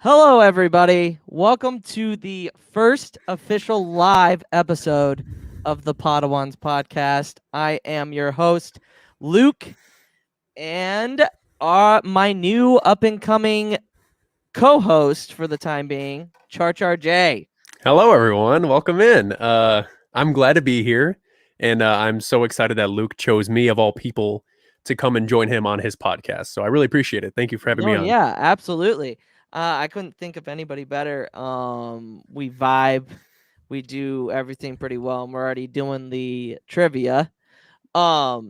Hello, everybody. Welcome to the first official live episode of the Podwans podcast. I am your host, Luke, and my new up-and-coming co-host for the time being, CharcharJay. Hello, everyone. Welcome in. I'm glad to be here, and I'm so excited that Luke chose me, of all people, to come and join him on his podcast. So I really appreciate it. Thank you for having No, me on. yeah, absolutely. I couldn't think of anybody better. We vibe. We do everything pretty well, and we're already doing the trivia. But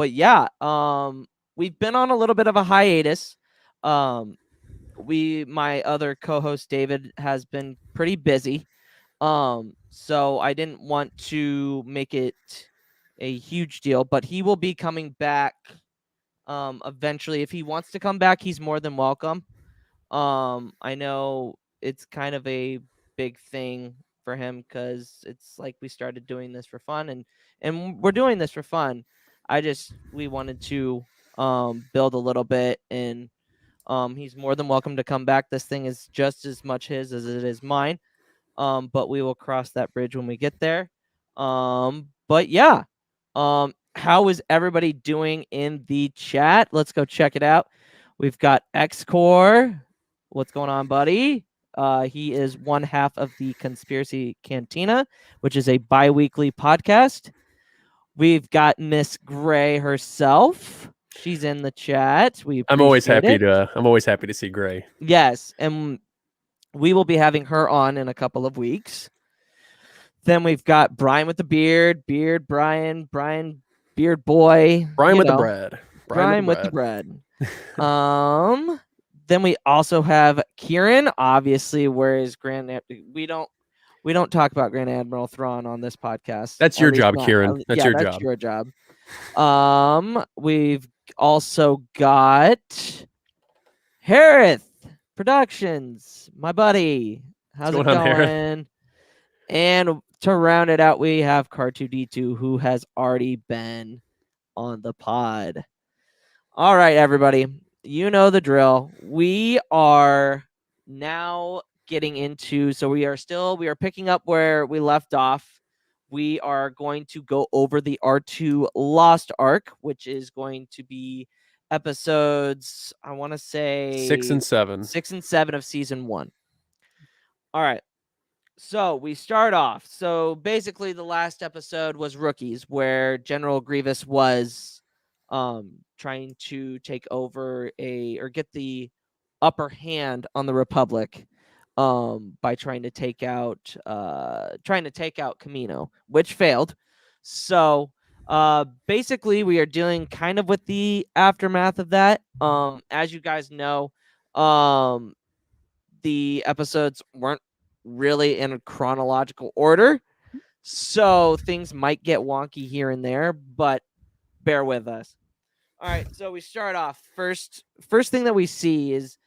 yeah, we've been on a little bit of a hiatus. Um, my other co-host David has been pretty busy. So I didn't want to make it a huge deal, but he will be coming back eventually. If he wants to come back, he's more than welcome. I know it's kind of a big thing for him because it's like we started doing this for fun, and we're doing this for fun. We wanted to build a little bit, and he's more than welcome to come back. This thing is just as much his as it is mine. But we will cross that bridge when we get there. But yeah. How is everybody doing in the chat? Let's go check it out. We've got Xcore. What's going on, buddy? He is one half of the Conspiracy Cantina, which is a bi-weekly podcast. We've got Miss Gray herself. She's in the chat. We I'm always appreciate happy it. to. I'm always happy to see Gray. Yes, and we will be having her on in a couple of weeks. Then we've got Brian with the beard, Brian, beard boy, Brian with the bread. Brian with the bread. Then we also have Kieran. Obviously, where is Grand? We don't talk about Grand Admiral Thrawn on this podcast. That's your job, Kieran. That's your that's job. your job. We've also got Harith Productions, my buddy. How's it going? And to round it out, we have Car2D2, who has already been on the pod. All right, everybody. You know the drill. We are now getting into, so we are picking up where we left off. We are going to go over the R2 Lost Arc, which is going to be episodes, I want to say 6 and 7. 6 and 7 of season 1. All right. So we start off. So basically, the last episode was Rookies, where General Grievous was trying to take over or get the upper hand on the Republic by trying to take out Camino, which failed. So basically, we are dealing kind of with the aftermath of that. As you guys know, the episodes weren't really in a chronological order, so things might get wonky here and there, but bear with us. All right, so we start off first thing that we see is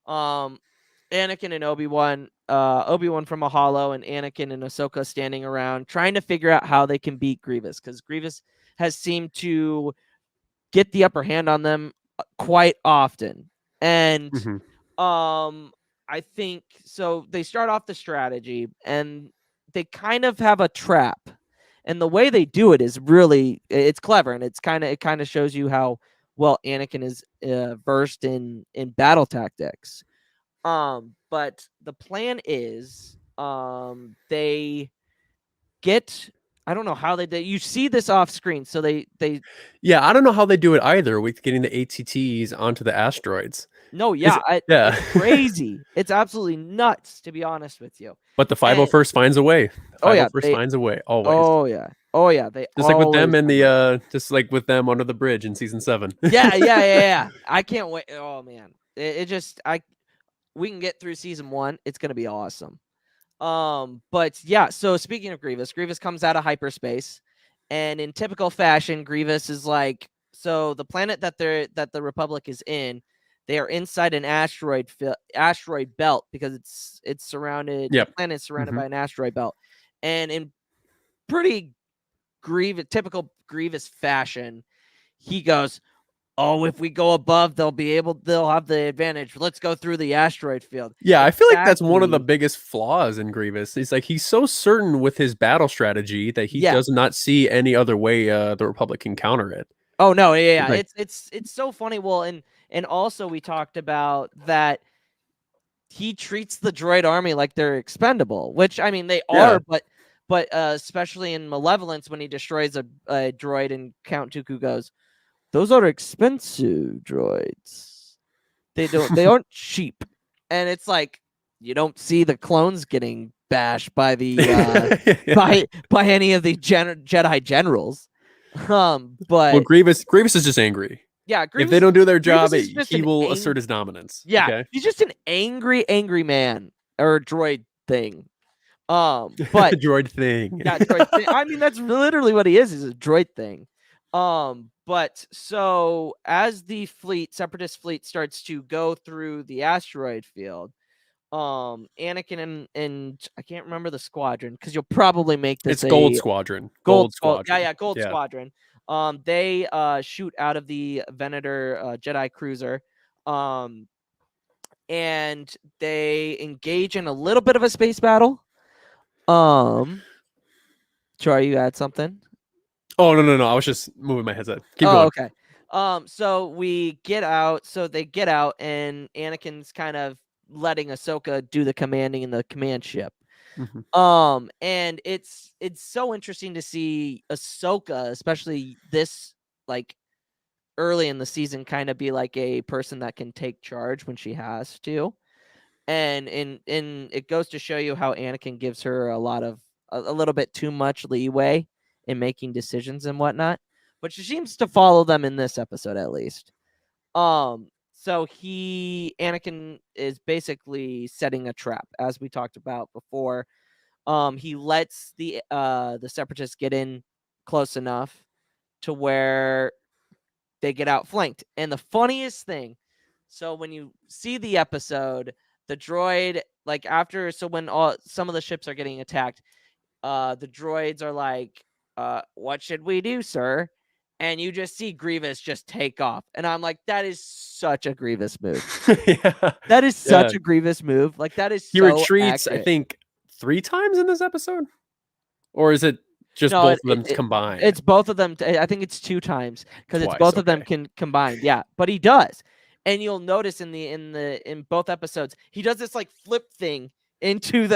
Anakin and Obi-Wan from Mahalo and Anakin and Ahsoka standing around trying to figure out how they can beat Grievous, because Grievous has seemed to get the upper hand on them quite often. And I think so. They start off the strategy and they kind of have a trap, and the way they do it is it's clever, and it kind of shows you how well Anakin is versed in battle tactics. But the plan is they get, I don't know how they did. You see this off screen, so they Yeah, I don't know how they do it either with getting the ATTs onto the asteroids. No, yeah, yeah, it's crazy. It's absolutely nuts, to be honest with you. But the 501st finds a way. The 501st finds a way always. Oh yeah. They just like with them and just like with them under the bridge in season 7. Yeah. I can't wait. Oh man, we can get through season 1. It's gonna be awesome. But yeah. So speaking of Grievous comes out of hyperspace, and in typical fashion, Grievous is like, so the planet that the Republic is in. They are inside an asteroid belt because it's surrounded. Yep. The planet is surrounded by an asteroid belt, and in pretty typical Grievous fashion, he goes, oh, if we go above, they'll have the advantage. Let's go through the asteroid field. Yeah, I feel like that's one of the Exactly. biggest flaws in Grievous. He's so certain with his battle strategy that he Yeah. does not see any other way the Republic can counter it. Oh no, yeah, He's yeah. like, It's so funny. Well, and also we talked about that he treats the droid army like they're expendable, which I mean they yeah, are, but especially in Malevolence when he destroys a droid and Count Dooku goes, those are expensive droids. They aren't cheap. And it's like you don't see the clones getting bashed by the by any of the Jedi generals. well, But Grievous is just angry. yeah, If they don't do their Grievous job, is just he an will assert his dominance. yeah, Okay, he's just an angry man or droid thing. But droid thing. yeah, droid thing. I mean, that's literally what he is. He's a droid thing. But so as the separatist fleet starts to go through the asteroid field, Anakin and I can't remember the squadron because you'll probably make this It's Gold a Squadron. gold, Gold gold, Squadron. yeah, gold Yeah. squadron. They shoot out of the Venator Jedi cruiser. And they engage in a little bit of a space battle. Try you add something? Oh no! I was just moving my headset. Keep Oh, going. okay. So we get out. So they get out, and Anakin's kind of letting Ahsoka do the commanding in the command ship. And it's so interesting to see Ahsoka, especially this like early in the season, kind of be like a person that can take charge when she has to. And it goes to show you how Anakin gives her a little bit too much leeway in making decisions and whatnot, but she seems to follow them in this episode at least. So Anakin is basically setting a trap, as we talked about before. He lets the separatists get in close enough to where they get outflanked. And the funniest thing, so when you see the episode, the droid, like after, so when some of the ships are getting attacked, the droids are like, what should we do, sir? And you just see Grievous just take off. And I'm like, that is such a Grievous move. Yeah. That is Yeah. such a Grievous move. Like that is He so retreats, accurate. I think, 3 times in this episode? Or is it just No, both of them combined? It's both of them. I think it's 2 times because it's Twice, both of them okay. combined. Yeah, but he does, and you'll notice in both episodes he does this like flip thing into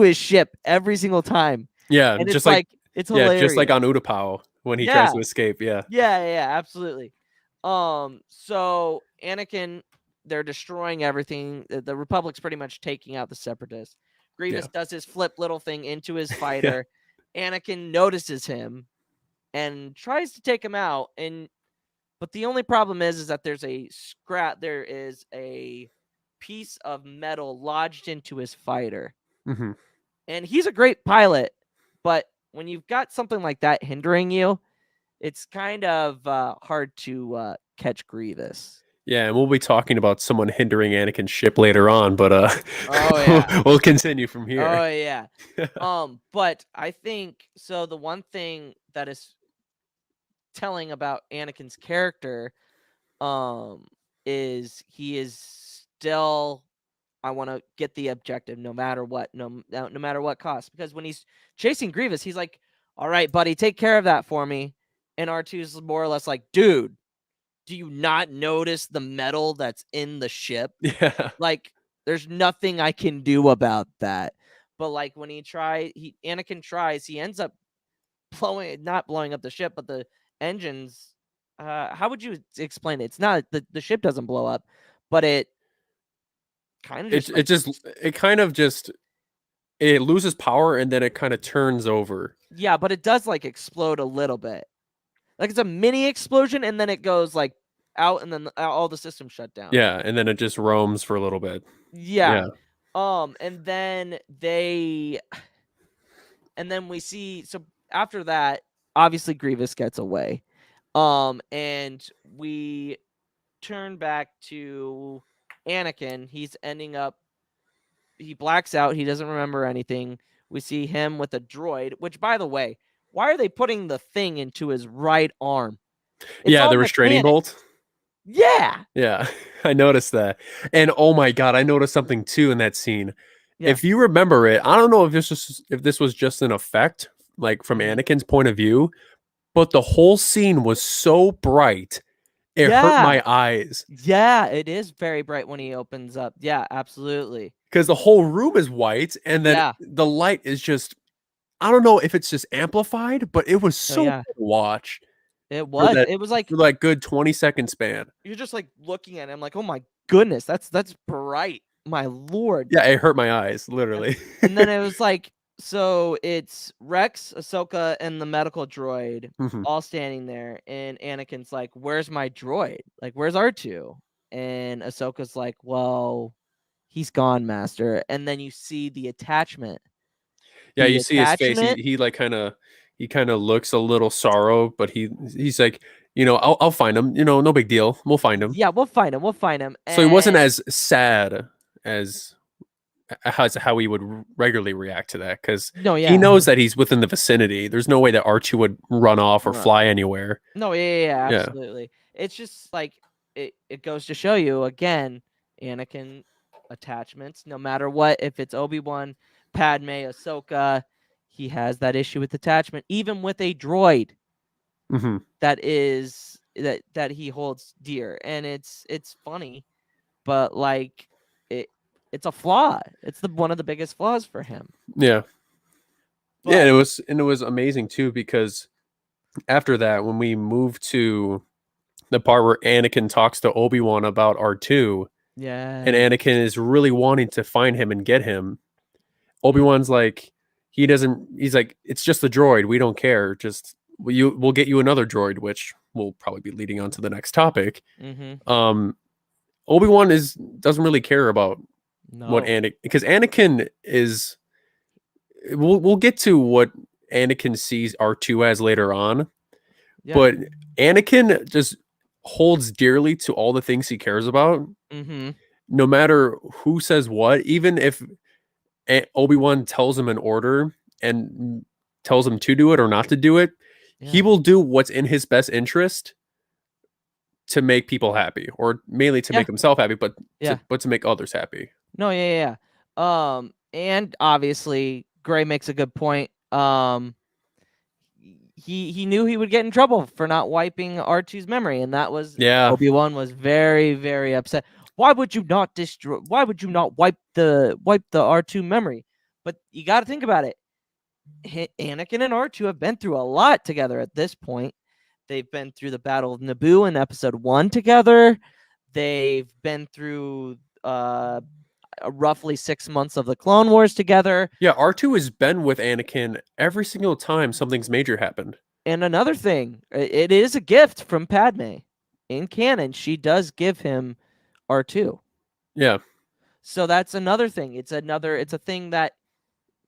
his ship every single time. Yeah, And just it's like like it's hilarious. just like on Utapau when he tries to escape. Yeah. Yeah, absolutely. So Anakin, they're destroying everything. The Republic's pretty much taking out the Separatists. Grievous does his flip little thing into his fighter. Anakin notices him and tries to take him out. But the only problem is that there is a piece of metal lodged into his fighter. Mm-hmm. And he's a great pilot, but when you've got something like that hindering you, it's kind of hard to catch Grievous. Yeah, and we'll be talking about someone hindering Anakin's ship later on, but Oh yeah. we'll continue from here. Oh yeah. But I think so the one thing that is telling about Anakin's character is he is still, I want to get the objective no matter what, no matter what cost, because when he's chasing Grievous, he's like, all right, buddy, take care of that for me. And R2's more or less like, dude, do you not notice the metal that's in the ship? Yeah. Like, there's nothing I can do about that. But like when Anakin tries, he ends up not blowing up the ship, but the engines. How would you explain it? It's not the ship doesn't blow up, but it kind of it loses power and then it kind of turns over. Yeah, but it does like explode a little bit. Like it's a mini explosion and then it goes like out and then all the systems shut down. Yeah, and then it just roams for a little bit. Yeah. And then we see, so after that, obviously Grievous gets away. And we turn back to Anakin. He blacks out. He doesn't remember anything. We see him with a droid, which, by the way, why are they putting the thing into his right arm? The restraining bolt. Yeah. Yeah, I noticed that. And oh my god, I noticed something too in that scene. Yeah. If you remember it, I don't know if this was just an effect, like from Mhm. Anakin's point of view, but the whole scene was so bright, it hurt Yeah. my eyes. Yeah, it is very bright when he opens up. Yeah, absolutely. Because the whole room is white, and then Yeah. the light is just I don't know if it's just amplified, but it was Oh so yeah. good to watch It for was. that It was like for that good 20-second span. you're just like looking at him like, "Oh my goodness, that's bright. My lord." Yeah, it hurt my eyes, And literally. and then it was like, so it's Rex, Ahsoka, and the medical droid Mhm. all standing there, and Anakin's like, "Where's my droid? Like, where's R2?" And Ahsoka's like, "Well, he's gone, Master." And then you see the attachment. Yeah, The you see his face. attachment. He kind of looks a little sorrow, but he's like, I'll find him. No big deal. We'll find him. Yeah, we'll find him. We'll find him. So he wasn't And as sad as how he would regularly react to that because no, he yeah. knows that he's within the vicinity. There's no way that R2 would run off or Right. fly anywhere. No, yeah, Yeah. absolutely. It's just like it goes to show you again, Anakin attachments, no matter what, if it's Obi-Wan, Padme, Ahsoka, he has that issue with attachment, even with a droid Hmm. that he holds dear. And it's funny, but like it it's a flaw. It's the one of the biggest flaws for him. Yeah. Yeah, But and it was amazing too because after that, when we moved to the part where Anakin talks to Obi-Wan about R2, and yeah. Anakin is really wanting to find him and get him, Obi-Wan's like, he's like, it's just a droid. We don't care. Just we'll get you another droid, which will probably be leading on to the next topic. Mhm. Um, Obi-Wan doesn't really care about what No. Anakin, because Anakin is, we'll get to what Anakin sees R2 as later on, Yeah. but Anakin just holds dearly to all the things he cares about, Mhm. no matter who says what, even if Obi-Wan tells him an order and tells him to do it or not to do it, he Yeah. will do what's in his best interest to make people happy, or mainly to Yeah. make himself happy, but Yeah. to make others happy. No, yeah. And obviously Gray makes a good point. He knew he would get in trouble for not wiping R2's memory, and that was Yeah. Obi-Wan was very, very upset. Why would you not destroy? Why would you not wipe the R2 memory? But you got to think about it. Anakin and R2 have been through a lot together at this point. They've been through the Battle of Naboo in Episode 1 together. They've been through roughly 6 months of the Clone Wars together. Yeah, R2 has been with Anakin every single time something's major happened. And another thing, it is a gift from Padme. In canon, she does give him R2. Yeah. So that's another thing. It's a thing that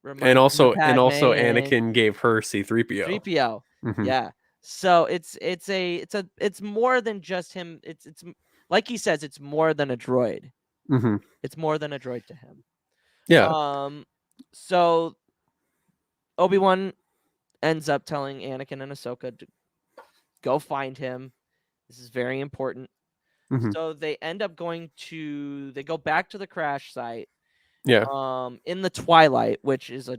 And reminds him of also Padme and Anakin gave her C3PO. 3PO. Hmm. Yeah. So it's more than just him. It's like he says, it's more than a droid. Hmm. It's more than a droid to him. Yeah. So Obi-Wan ends up telling Anakin and Ahsoka to go find him. This is very important. Hmm. So they end up they go back to the crash site. Yeah. In the twilight, which is a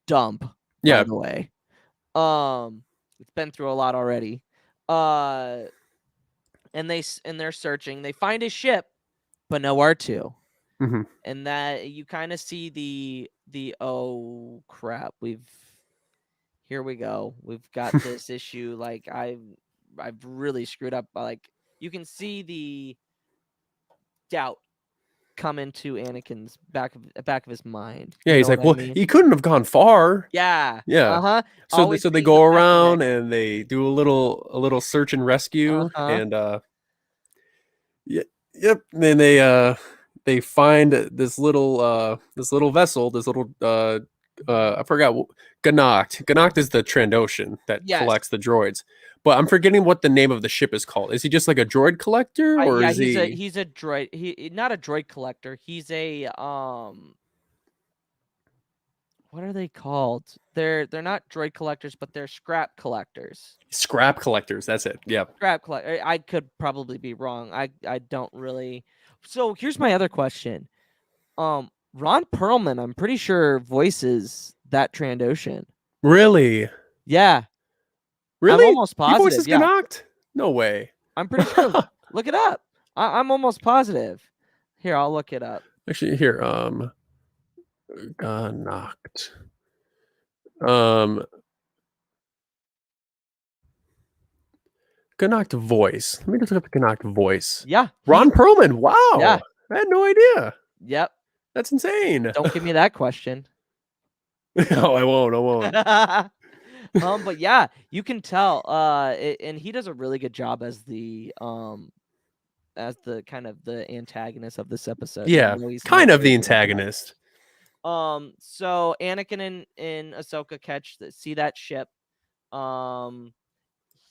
dump, Yeah. by the way. It's been through a lot already. And they're searching. They find his ship, but no R2. Hmm. And that you kind of see the oh crap, here we go. We've got this issue. Like I've really screwed up. Like you can see the doubt come into Anakin's back of his mind. Yeah, You he's know like, what I well, mean? he couldn't have gone far. Yeah. Yeah. Uh-huh. So Always so they be in the go back of your head. around and they do a little search and rescue, Uh-huh. and yeah, yep. And then they find this little vessel, this little I forgot Ganacht. Ganacht is the Trandoshan that Yes. collects the droids. But I'm forgetting what the name of the ship is called. Is he just like a droid collector, or Yeah, is he? he's a droid. He not a droid collector. He's a what are they called? They're not droid collectors, but they're scrap collectors. Scrap collectors. That's it. Yep. Scrap collector. I could probably be wrong. I don't really. So here's my other question. Ron Perlman, I'm pretty sure voices that Trandoshan. Really? Yeah, I'm Really? almost He voices positive. Yeah, Connacht? No way. I'm pretty sure. Look it up. I'm almost positive. Here, I'll look it up. Actually, here. Connacht. Um, Connacht voice. Let me just look up the Connacht voice. Yeah, Ron Perlman. Wow. Yeah. I had no idea. Yep. That's insane. Don't give me that question. No, I won't. I won't. But yeah, you can tell. And he does a really good job as the kind of the antagonist of this episode. Yeah, even though he's kind not of the really antagonist. So Anakin and Ahsoka see that ship.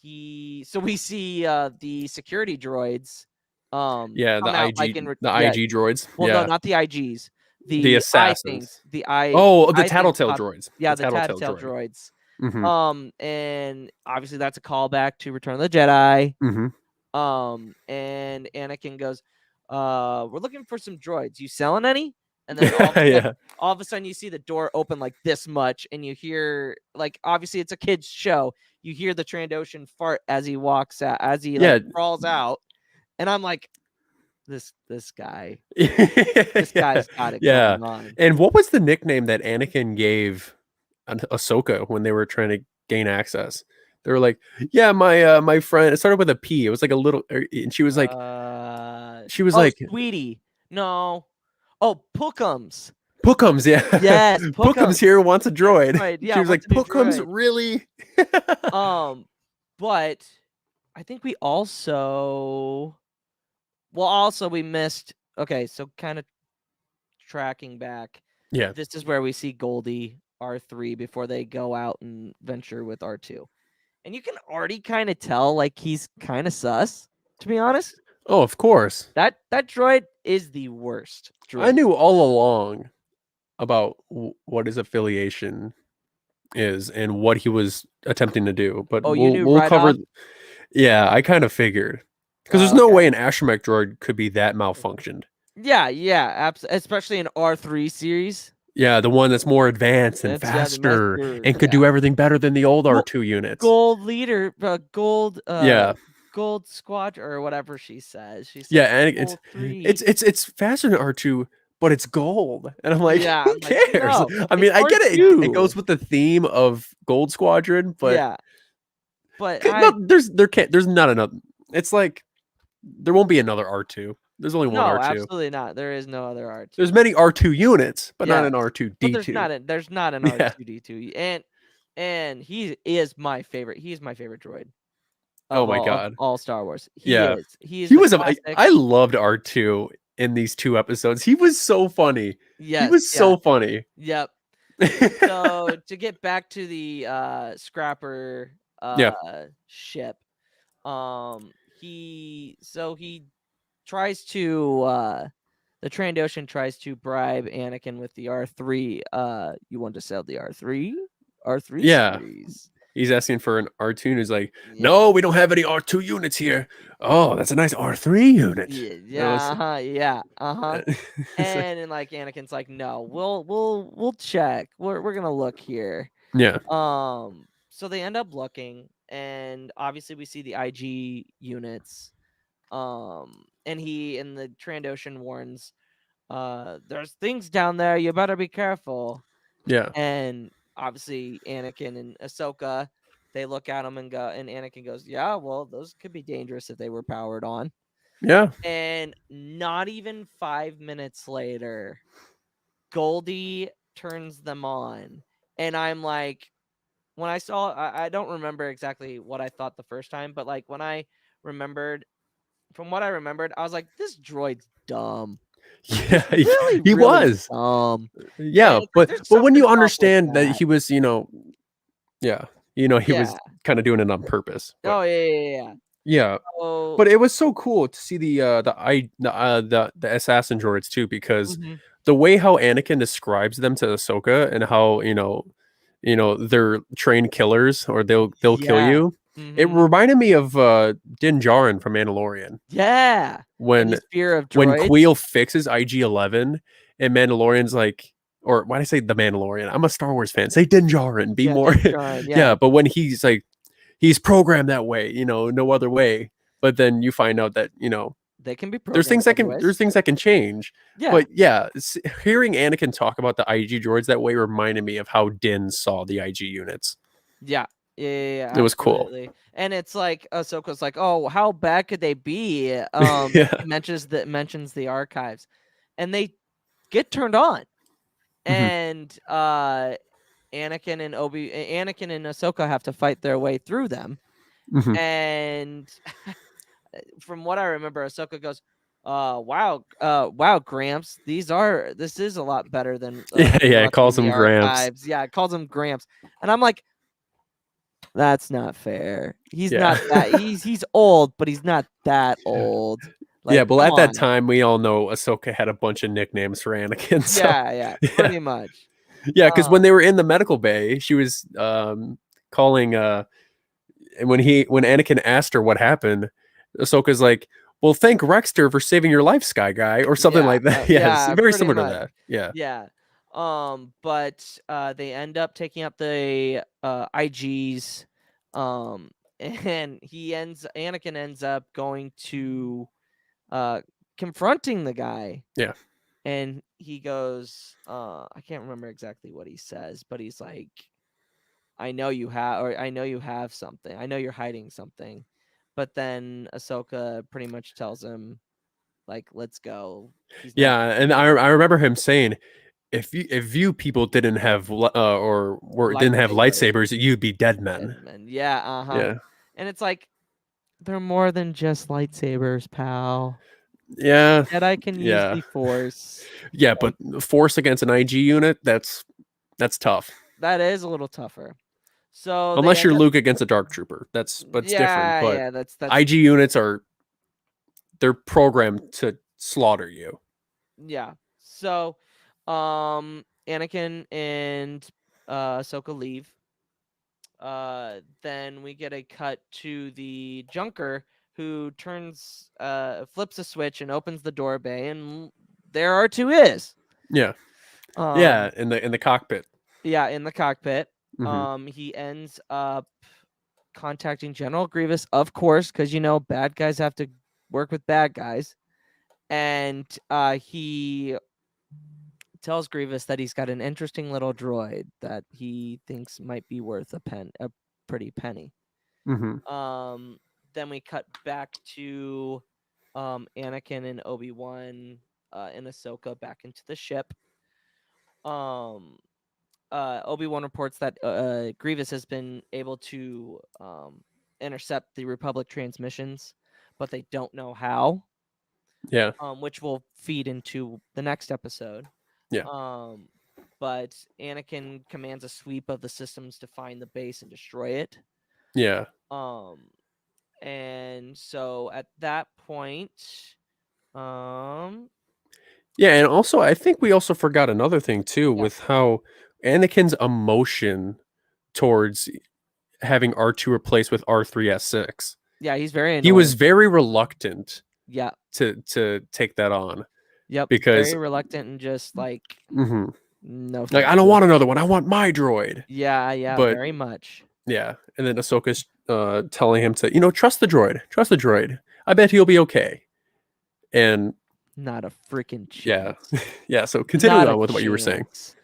We see the security droids. Yeah, come the out, IG, like, IG droids. Well, yeah, no, not the IGs. the The I assassins. things. The I. Oh, the I things tattletale pop- droids. Yeah, the tattletale droid. droids. Mhm. And obviously that's a callback to Return of the Jedi. Mhm. And Anakin goes, we're looking for some droids. You selling any? And then all of a sudden you see the door open like this much, and you hear, like, obviously it's a kid's show. You hear the Trandoshan fart as he walks out, as he crawls out, and I'm like, this guy, this guy's got it going on. And what was the nickname that Anakin gave Ahsoka when they were trying to gain access? They were like, "Yeah, my friend." It started with a P. It was like a little, and she was like, Sweetie. No. Oh, Pookums. Pookums, yeah. Yes, Pookums here wants a droid. Right, yeah, she was like, wants a new Pookums, droid. really? But I think we missed. Okay, so kind of tracking back. Yeah. This is where we see Goldie R3 before they go out and venture with R2. And you can already kind of tell, like, he's kind of sus, to be honest. Oh, of course. That droid is the worst droid. I knew all along about what his affiliation is and what he was attempting to do, but we'll cover. Yeah, I kind of figured, because there's no way an astromech droid could be that malfunctioned. Yeah, especially in R3 series. Yeah, the one that's more advanced and faster and could do everything better than the old R2 units. Gold leader, gold. Gold squadron or whatever she says. She says, and it's faster than R2, but it's gold, and I'm like, who cares? No, I mean, I get it. It goes with the theme of Gold Squadron, but yeah, but there's not another. It's like there won't be another R2. There's only one R2. No, absolutely not. There is no other R2. There's many R2 units, but not an R2D2. But there's not an R2D2, and he is my favorite. He's my favorite droid. Oh my god! All Star Wars. He was. I loved R2 in these 2 episodes. He was so funny. Yeah, he was so funny. Yep. So to get back to the scrapper ship, he tries to the Trandoshan tries to bribe Anakin with the R3. You want to sell the R3? R3 series. He's asking for an R2, and he's like, no, we don't have any R2 units here. Oh, that's a nice R3 unit. Yeah. And like Anakin's like, no, we'll check. We're gonna look here. Yeah. So they end up looking, and obviously we see the IG units. And the Trandoshan warns, there's things down there, you better be careful. Yeah. And obviously Anakin and Ahsoka, they look at him and Anakin goes, yeah, well, those could be dangerous if they were powered on. Yeah. And not even 5 minutes later, Goldie turns them on. And I'm like, when I saw, I don't remember exactly what I thought the first time, but like when from what I remembered, I was like, this droid's dumb. Yeah, he was dumb. Yeah, but when you understand that he was, he was kind of doing it on purpose. But, yeah. Yeah. So, But it was so cool to see the assassin droids too, because mhm, the way how Anakin describes them to Ahsoka and how they're trained killers or they'll kill yeah, you. It mhm, reminded me of Din Djarin from Mandalorian yeah, and when his fear of when droids. Queel fixes IG-11 and Mandalorian's like, or why did I say the Mandalorian? I'm a Star Wars fan. Say Din Djarin, be Yeah, more. Din Djarin, Yeah, yeah, but when he's like he's programmed that way, no other way. But then you find out that, they can be programmed other there's ways. things that can change. Yeah, But yeah, hearing Anakin talk about the IG droids that way reminded me of how Din saw the IG units. yeah, yeah, It was cool. absolutely. And it's like Ahsoka's like, "Oh, how bad could they be?" Yeah. Mentions the archives, and they get turned on, Hmm. and Anakin and Ahsoka have to fight their way through them. Hmm. And from what I remember, Ahsoka goes, wow, Gramps, this is a lot better than Yeah, than yeah, it what's in calls the him Gramps. archives." Yeah, it calls him Gramps, and I'm like, that's not fair. He's Yeah. not that. He's old, but he's not that old. Yeah, Like, but come at that on. time, we all know Ahsoka had a bunch of nicknames for Anakin. So, Yeah, yeah, yeah. pretty much. Yeah, because when Um, they were in the medical bay, she was calling and when Anakin asked her what happened, Ahsoka's like, "Well, thank Rexter for saving your life, Sky Guy," or something yeah, like that. Yes, yeah, very pretty similar to much. that. Yeah, Yeah. But they end up taking up the IGs, and Anakin ends up going to uh confronting the guy, yeah, and he goes, I can't remember exactly what he says, but he's like, I know you have something. I know you're hiding something. But then Ahsoka pretty much tells him, like, let's go. He's not. yeah. And I remember him saying, if you people didn't have didn't have Lightsabers. lightsabers, you'd be dead men. And yeah, uh-huh. Yeah, And it's like, they're more than just lightsabers, pal. yeah, Jedi can use yeah, the Force. yeah. But Like, Force against an IG unit, that's tough. that is a little tougher. So they Unless you're end up, Luke against a Dark Trooper, that's different. yeah, But yeah, that's IG units they're programmed to slaughter you. yeah. So Anakin and Ahsoka leave. Then we get a cut to the Junker, who flips a switch and opens the door bay, and there R2 is. Yeah, Um yeah, in the cockpit. yeah, in the cockpit. Hmm. He ends up contacting General Grievous, of course, because bad guys have to work with bad guys. And he tells Grievous that he's got an interesting little droid that he thinks might be worth a pretty penny. Hmm. Um, then we cut back to Anakin and Obi-Wan and Ahsoka back into the ship. Um, Obi-Wan reports that Grievous has been able to intercept the Republic transmissions, but they don't know how. Yeah, Which will feed into the next episode. yeah, Um, but Anakin commands a sweep of the systems to find the base and destroy it. yeah, Um, and so at that point, um, yeah. And also, I think we also forgot another thing too, yeah, with how Anakin's emotion towards having R2 replaced with R3S6. yeah, he's very He was annoying. very reluctant Yeah, to take that on yep, because very reluctant and just like, mhm, no, like, thank I don't you. want another one. I want my droid. Yeah, yeah, But very much. yeah, and then Ahsoka's telling him to, trust the droid. Trust the droid. I bet he'll be okay. And Not a freaking yeah. chance. Yeah, so Not continuing a on with what you were saying. chance.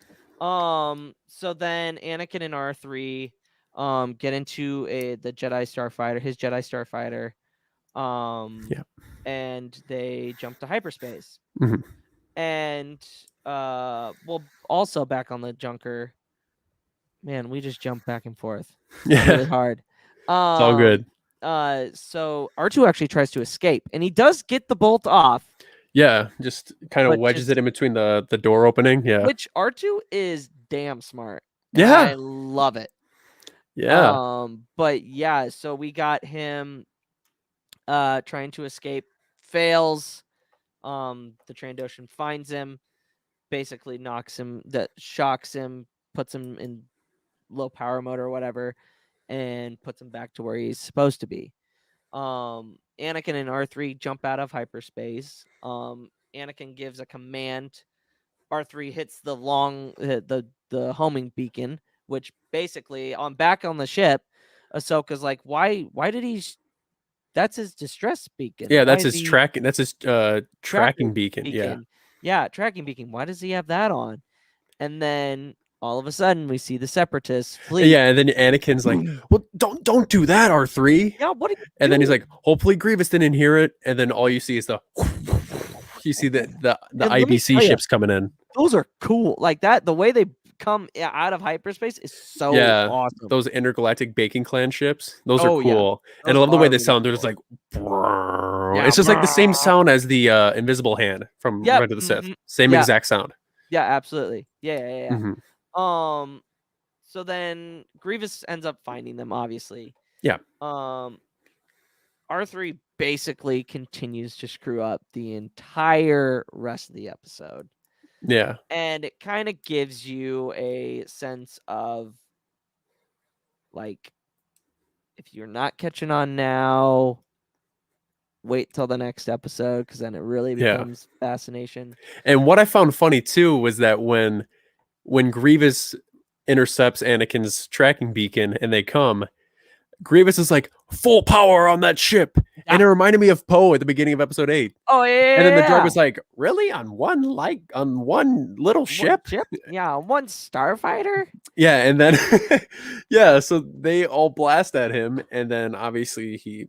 So then Anakin and R3 get into the Jedi Starfighter, his Jedi Starfighter. Yeah. And they jump to hyperspace. Mhm. And well, also back on the Junker. Man, we just jump back and forth really Yeah. hard. It's all good. So R2 actually tries to escape, and he does get the bolt off, Yeah, just kind of but wedges it in between the door opening. Yeah. which R2 is damn smart, and I Yeah. love it. Yeah. But yeah, so we got him. trying to escape, fails. The Trandoshan finds him, basically knocks him, that shocks him, puts him in low power mode or whatever, and puts him back to where he's supposed to be. Anakin and R3 jump out of hyperspace. Anakin gives a command. R3 hits the the homing beacon, which basically back on the ship, Ahsoka's like, why did he? That's his distress beacon. Yeah, Why that's is his he tracking. That's his tracking beacon. Yeah, Yeah, tracking beacon. Why does he have that on? And then all of a sudden, we see the Separatists flee. yeah. And then Anakin's like, "Well, don't do that, R3." Yeah, what? And then he's like, "Hopefully Grievous didn't hear it." And then all you see is you see the IBC ships coming in. Those are cool. Like that, the way they come out of hyperspace is so awesome. Those intergalactic Bacon Clan ships, those are cool. Yeah. And I love the way they sound. They're just like, it's just like the same sound as the invisible hand from Red of the Sith. Same exact sound. Yeah, absolutely. Yeah. Mm-hmm. So then Grievous ends up finding them, obviously. Yeah. R3 basically continues to screw up the entire rest of the episode. Yeah. And it kind of gives you a sense of, like, if you're not catching on now, wait till the next episode, because then it really becomes fascination. And what I found funny too was that when Grievous intercepts Anakin's tracking beacon and they come, Grievous is like, full power on that ship. Yeah. And it reminded me of Poe at the beginning of episode 8. Oh, yeah. And then the droid was like, really? On one little ship? Yeah, one starfighter? Yeah, and then so they all blast at him, and then obviously he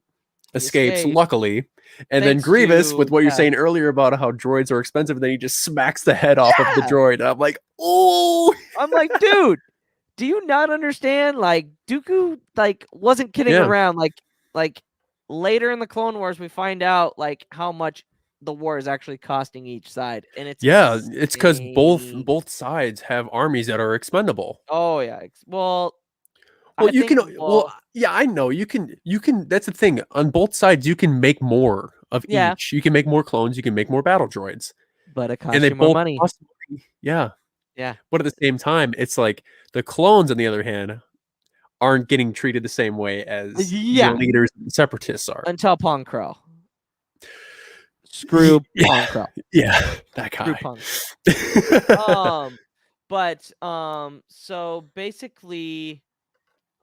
escapes, luckily. And then Grievous, with what you're saying earlier about how droids are expensive, then he just smacks the head off of the droid. And I'm like, oh! I'm like, dude, do you not understand? Like, Dooku, like, wasn't kidding around. Like later in the Clone Wars, we find out like how much the war is actually costing each side, and it's it's because both sides have armies that are expendable. Oh yeah, well, I know you can. That's the thing. On both sides, you can make more of each. You can make more clones. You can make more battle droids. But it costs you more money. Yeah. Yeah. But at the same time, it's like the clones, on the other hand, aren't getting treated the same way as the leaders and separatists are. Until Pong Crow. Screw Pong Crow. Yeah, that guy. So basically,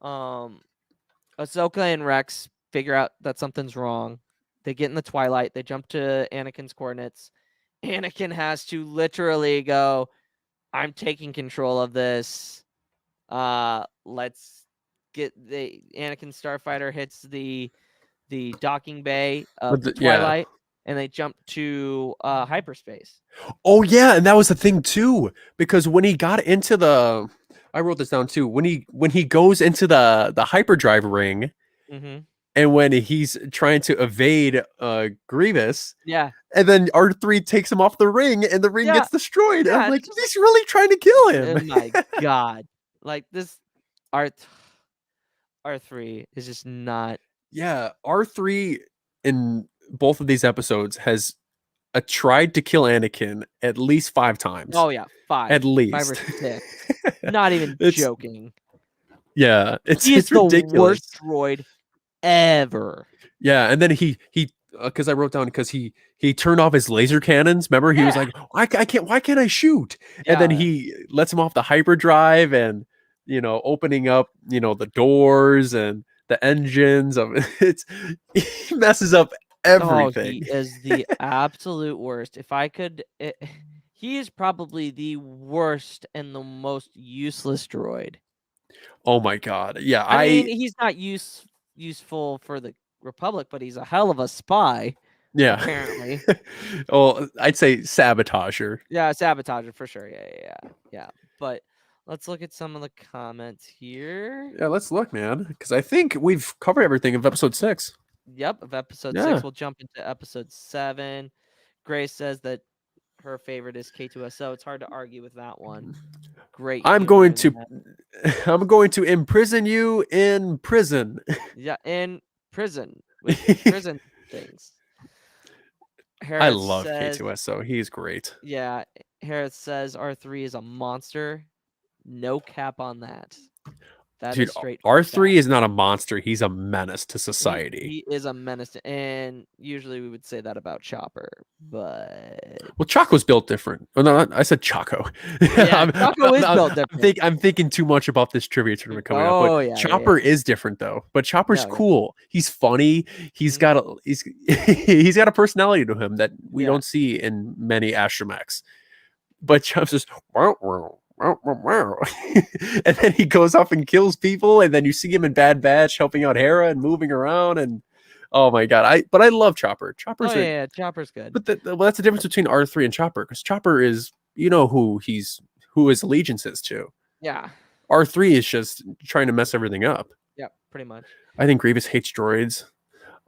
Ahsoka and Rex figure out that something's wrong. They get in the twilight. They jump to Anakin's coordinates. Anakin has to literally go, I'm taking control of this. Let's get the Anakin starfighter hits the docking bay of the twilight, and they jump to hyperspace. Oh yeah, and that was the thing too, because when he got into I wrote this down too. When he goes into the hyperdrive ring, and when he's trying to evade Grievous, and then R3 takes him off the ring, and the ring gets destroyed. And I'm like, he's really trying to kill him. Oh my god! Like this, R3 is just not. Yeah, R3 in both of these episodes has tried to kill Anakin at least 5 times. Oh yeah, 5 at least 5 or 6. Not even joking. Yeah, it's ridiculous. The worst droid ever. Yeah, and then he because I wrote down because he turned off his laser cannons. Remember, he was like, why can't I shoot? And then he lets him off the hyperdrive, and opening up the doors and the engines of he messes up everything. He is the absolute worst. If I could, he is probably the worst and the most useless droid. Oh my god! Yeah, I mean, he's not useful for the Republic, but he's a hell of a spy. Yeah, apparently. Well, I'd say sabotager. Yeah, sabotager for sure. Yeah. But let's look at some of the comments here. Yeah, let's look, man, because I think we've covered everything of episode 6. Yep, of episode 6. We'll jump into episode 7. Grace says that her favorite is K2SO. It's hard to argue with that one. Great. I'm going to imprison you in prison. Yeah, in prison. Prison. things. I Harris love says, K2SO. He's great. yeah, Harris says R3 is a monster. No cap on that. That Dude, is straight R3 fact. is not a monster. He's a menace to society. He is a menace, and usually we would say that about Chopper, but Well, Choco's built different. Oh, no, I said Choco. yeah, Choco is built different. I'm thinking too much about this trivia tournament coming up. But Oh yeah, Chopper yeah. is different though. But Chopper's No, yeah. cool. He's funny. He's Mhm. got a he's got a personality to him that we Yeah. don't see in many astromechs. But Chop's just wow, wow, wow, wow, wow. And then he goes off and kills people, and then you see him in Bad Batch helping out Hera and moving around, and oh my god, I love Chopper. Oh yeah, Chopper's good. But well, that's the difference between R3 and Chopper, because Chopper is, you know, who his allegiance is to. Yeah. R3 is just trying to mess everything up. Yeah, pretty much. I think Grievous hates droids.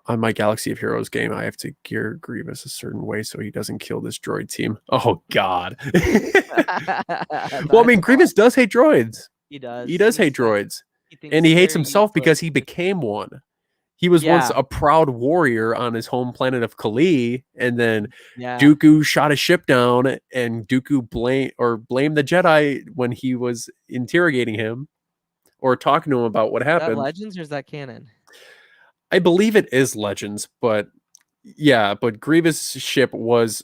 On my Galaxy of Heroes game, I have to gear Grievous a certain way so he doesn't kill this droid team. Oh God. Well, I mean, Grievous does hate droids. He does. He does hate droids, thinks and he hates they're himself useless. because he became one. He was once Yeah. a proud warrior on his home planet of Kali, and then Yeah. Dooku shot a ship down, and Dooku blamed the Jedi when he was interrogating him or talking to him about what Is that happened. Legends or is that canon? I believe it is Legends, but yeah, but Grievous' ship was.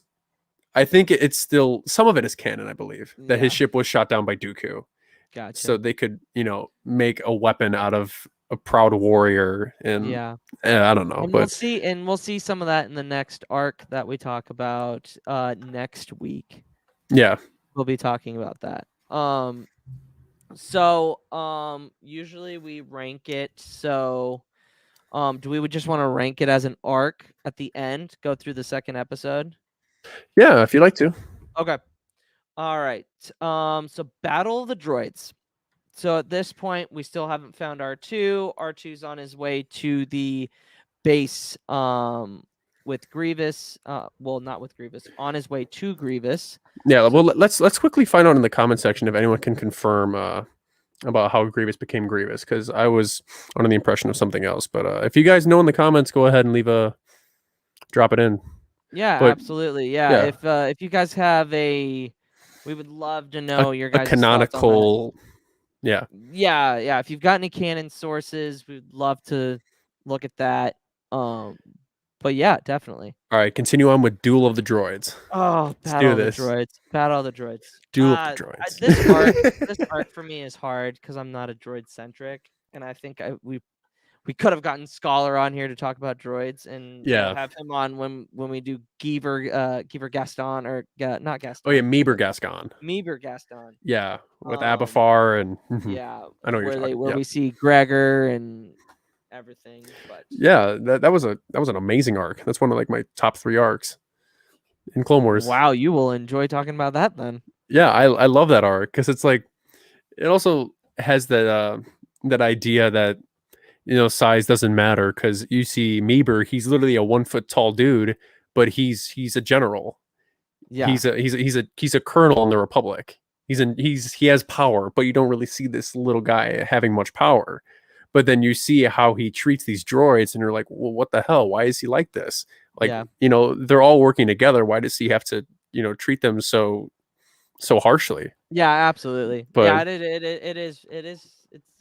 I think it's still some of it is canon. I believe that his Yeah. ship was shot down by Dooku, Gotcha. so they could, make a weapon out of a proud warrior, and yeah. I don't know, And but we'll see some of that in the next arc that we talk about next week. yeah, We'll be talking about that. So usually we rank it. So do we would just want to rank it as an arc at the end, go through the second episode? yeah, if you'd like to. Okay. All right. So Battle of the Droids. So at this point, we still haven't found R2. R2's on his way to the base with Grievous. Well, not with Grievous. On his way to Grievous. Yeah, well, let's quickly find out in the comment section if anyone can confirm about how Grievous became Grievous, because I was under the impression of something else. But if you guys know in the comments, go ahead and drop it in. Yeah, But, absolutely. Yeah. If you guys have we would love to know your guys' a canonical. Yeah. Yeah. If you've got any canon sources, we'd love to look at that. But yeah, definitely. All right, continue on with Duel of the Droids. Oh, Battle of the Droids. Battle of the Droids. Duel of the Droids. This arc for me is hard because I'm not a droid centric, and I think we could have gotten Scholar on here to talk about droids, and have him on when we do Geever Gaston, or not Gaston. Oh yeah, Meeber Gascon. Yeah, with Abafar and yeah, I know where we see Gregor and everything. But yeah, that was an amazing arc. That's one of like my top 3 arcs in Clone Wars. Wow, you will enjoy talking about that then. Yeah, I love that arc because it's like it also has that idea that size doesn't matter, because you see Meeber, he's literally a 1 foot tall dude, but he's a general. Yeah, he's a colonel in the Republic. He has power, but you don't really see this little guy having much power. But then you see how he treats these droids, and you're like, well, what the hell? Why is he like this? Like, they're all working together. Why does he have to, treat them so harshly? Yeah, absolutely. But, yeah, it is.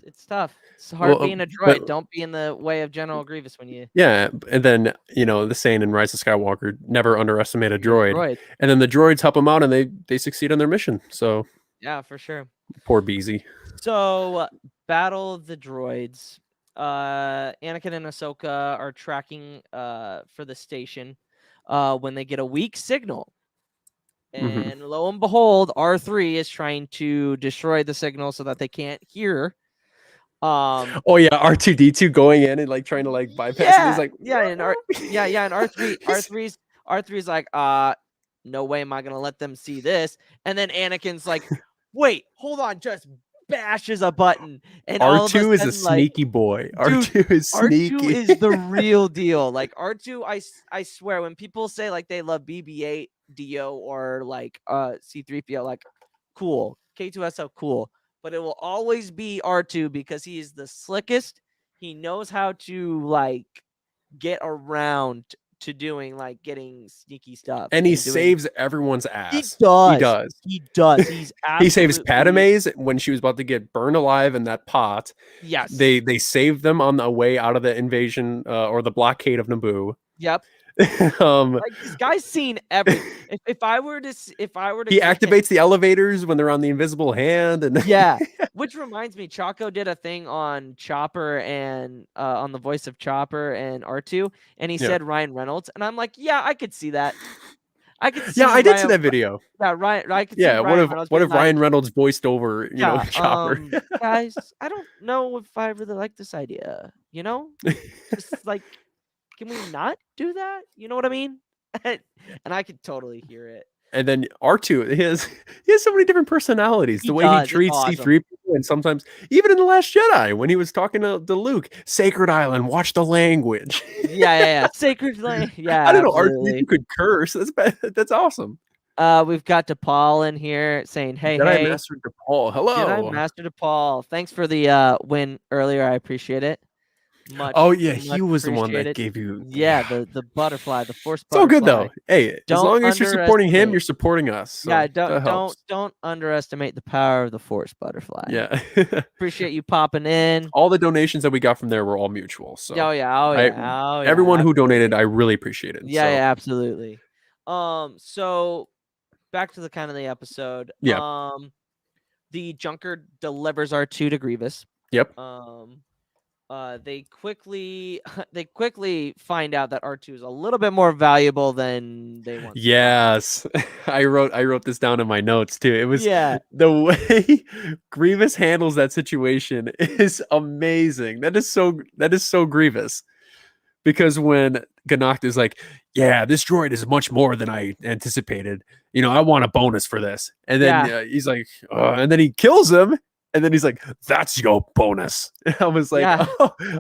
It's tough. It's hard being a droid. Don't be in the way of General Grievous when you. Yeah, and then the saying in Rise of Skywalker, never underestimate a droid. And then the droids help them out, and they succeed on their mission. So yeah, for sure. Poor Beezy. So Battle of the Droids. Anakin and Ahsoka are tracking for the station when they get a weak signal. And lo and behold, R3 is trying to destroy the signal so that they can't hear. Oh yeah, R2D2 going in and like trying to like bypass it. He's like, and R3's like, no way am I gonna let them see this. And then Anakin's like, wait, hold on, just bashes a button, and R2 is a sneaky boy. R2 is sneaky. R2 is the real deal. Like R2, I swear, when people say like they love BB-8, Dio, or like C-3PO, like cool, K2SO, cool, but it will always be R2 because he is the slickest. He knows how to like get around to doing like getting sneaky stuff, And he and doing. saves everyone's He ass. He does. does. He does. He's He saves absolutely Padme's when she was about to get burned alive in that pot. yes. They saved them on the way out of the invasion or the blockade of Naboo. Yep. um, Like this guy's seen every. If I were to he give him, activates the elevators when they're on the invisible hand, and yeah. Which reminds me, Chaco did a thing on Chopper and on the voice of Chopper and R2, and he yeah, said Ryan Reynolds, and I'm like, yeah, I could see that. I could yeah, see I did see Ryan. that video. Yeah, Ryan. I could see Yeah, Ryan Reynolds what being if Ryan like, Reynolds voiced over yeah, Chopper? guys, I don't know if I really like this idea. You know, just like, can we not do that? You know what I mean? And I could totally hear it. And then R2, he has so many different personalities. He The way he does. It's treats awesome. C3PO, and sometimes even in The Last Jedi, when he was talking to Luke, Sacred Island, watch the language. Yeah. Sacred land. Yeah, I don't know, absolutely. R2 could curse. That's bad. That's awesome. We've got DePaul in here saying, "Hey, Jedi hey, Master DePaul, Jedi hello. Master DePaul. Thanks for the win earlier. I appreciate it. Oh Much, yeah, he much was the one that appreciated. gave you. Yeah, Yeah, the butterfly, the force it's all good butterfly. though. Hey, as Don't long as you're supporting him, you're underestimate. supporting us. So Yeah, that helps. don't underestimate the power of the force butterfly. Yeah. Appreciate you popping in. All the donations that we got from there were all mutual. So Oh yeah, I everyone who donated, absolutely. I really appreciated. Yeah, So absolutely. So back to the kind of the episode. yeah. The Junker delivers R2 to Grievous. Yep. They quickly find out that R2 is a little bit more valuable than they once thought. Yes. I wrote this down in my notes too. It was Yeah. the way Grievous handles that situation is amazing. That is so Grievous. Because when Ganacht is like, yeah, this droid is much more than I anticipated. You know, I want a bonus for this. And then Yeah. he's like, and then he kills him. And then he's like, that's your bonus. And I was like, Yeah.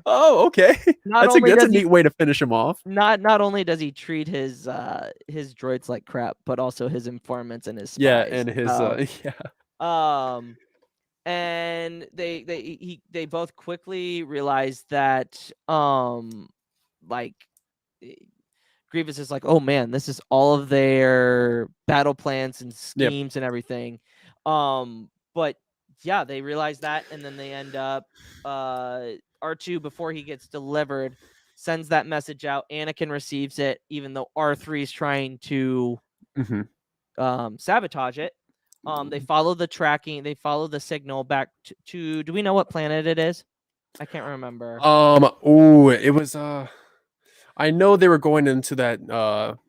oh, okay. Not That's only a does he neat way to finish him off. not only does he treat his droids like crap, but also his informants and his spies. Yeah, and his yeah. And they both quickly realize that like Grievous is like, oh man, this is all of their battle plans and schemes and everything. But yeah, they realize that, and then they end up R2, before he gets delivered, sends that message out. Anakin receives it, even though R3 is trying to sabotage it. They follow the tracking, they follow the signal back to do we know what planet it is? I can't remember. It was I know they were going into that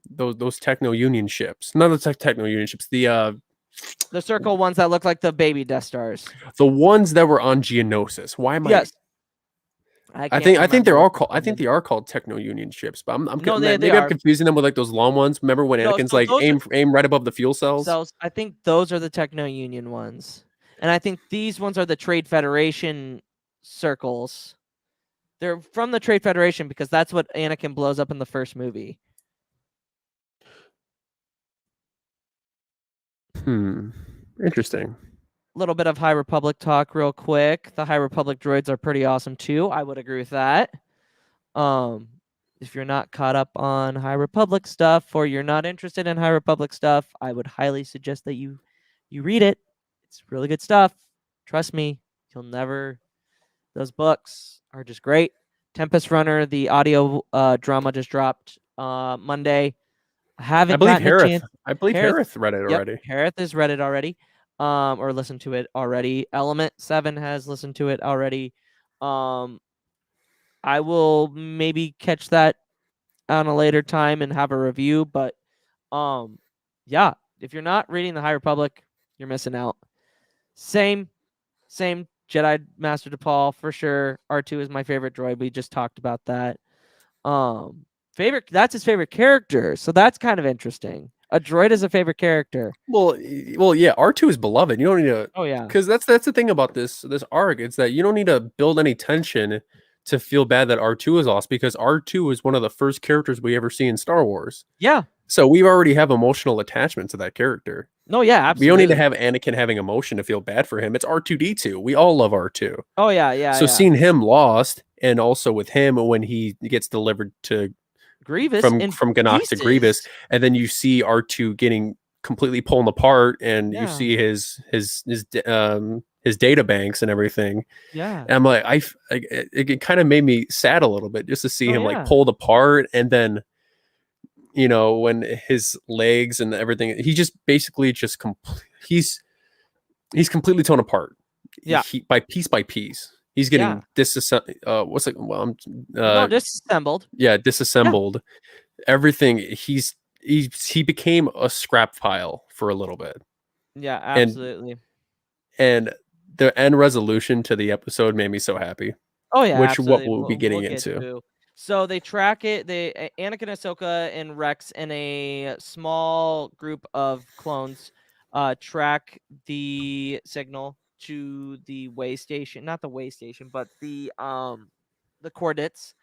those techno union ships. Not the techno union ships, the circle ones that look like the baby Death Stars. The ones that were on Geonosis. Why am yes. I think they're all called. I think they are called Techno Union ships, but maybe I'm confusing them with like those long ones. Remember when Anakin's like aim right above the fuel cells? I think those are the Techno Union ones, and I think these ones are the Trade Federation circles. They're from the Trade Federation because that's what Anakin blows up in the first movie. Interesting. Little bit of High Republic talk real quick. The High Republic droids are pretty awesome too. I would agree with that. If you're not caught up on High Republic stuff, or you're not interested in High Republic stuff, I would highly suggest that you read it. It's really good stuff. Trust me, you'll never. Those books are just great. Tempest Runner, the audio drama, just dropped Monday. I believe Harith read it already. Yep, Harith has read it already. Or listened to it already. Element 7 has listened to it already. I will maybe catch that on a later time and have a review, but yeah, if you're not reading the High Republic, you're missing out. Same Jedi Master DePaul for sure. R2 is my favorite droid. We just talked about that. That's his favorite character, so that's kind of interesting. A droid is a favorite character. Well, yeah. R2 is beloved. You don't need to. Oh yeah. Because that's the thing about this arc. It's that you don't need to build any tension to feel bad that R2 is lost, because R2 is one of the first characters we ever see in Star Wars. Yeah. So we already have emotional attachment to that character. No, yeah, absolutely. We don't need to have Anakin having emotion to feel bad for him. It's R2D2. We all love R2. Oh yeah. So seeing him lost, and also with him when he gets delivered to Grievous in from Gannox to Grievous, pieces. and then you see R2 getting completely pulled apart, and you Yeah. see his data banks and everything. Yeah. And I'm like, it kind of made me sad a little bit just to see Oh, him like yeah. pulled apart, and then when his legs and everything, he just basically just he's completely torn apart. Yeah. By piece. He's Yeah. getting what's it? Well, No, disassembled. yeah, Yeah. disassembled. Everything. He became a scrap pile for a little bit, Yeah, and absolutely. the end resolution to the episode made me so happy. Oh yeah, Which what absolutely. we'll be We'll getting get into. to. So they track it. Anakin, Ahsoka, and Rex and a small group of clones track the signal to the way station. Not the way station, but the coordinates.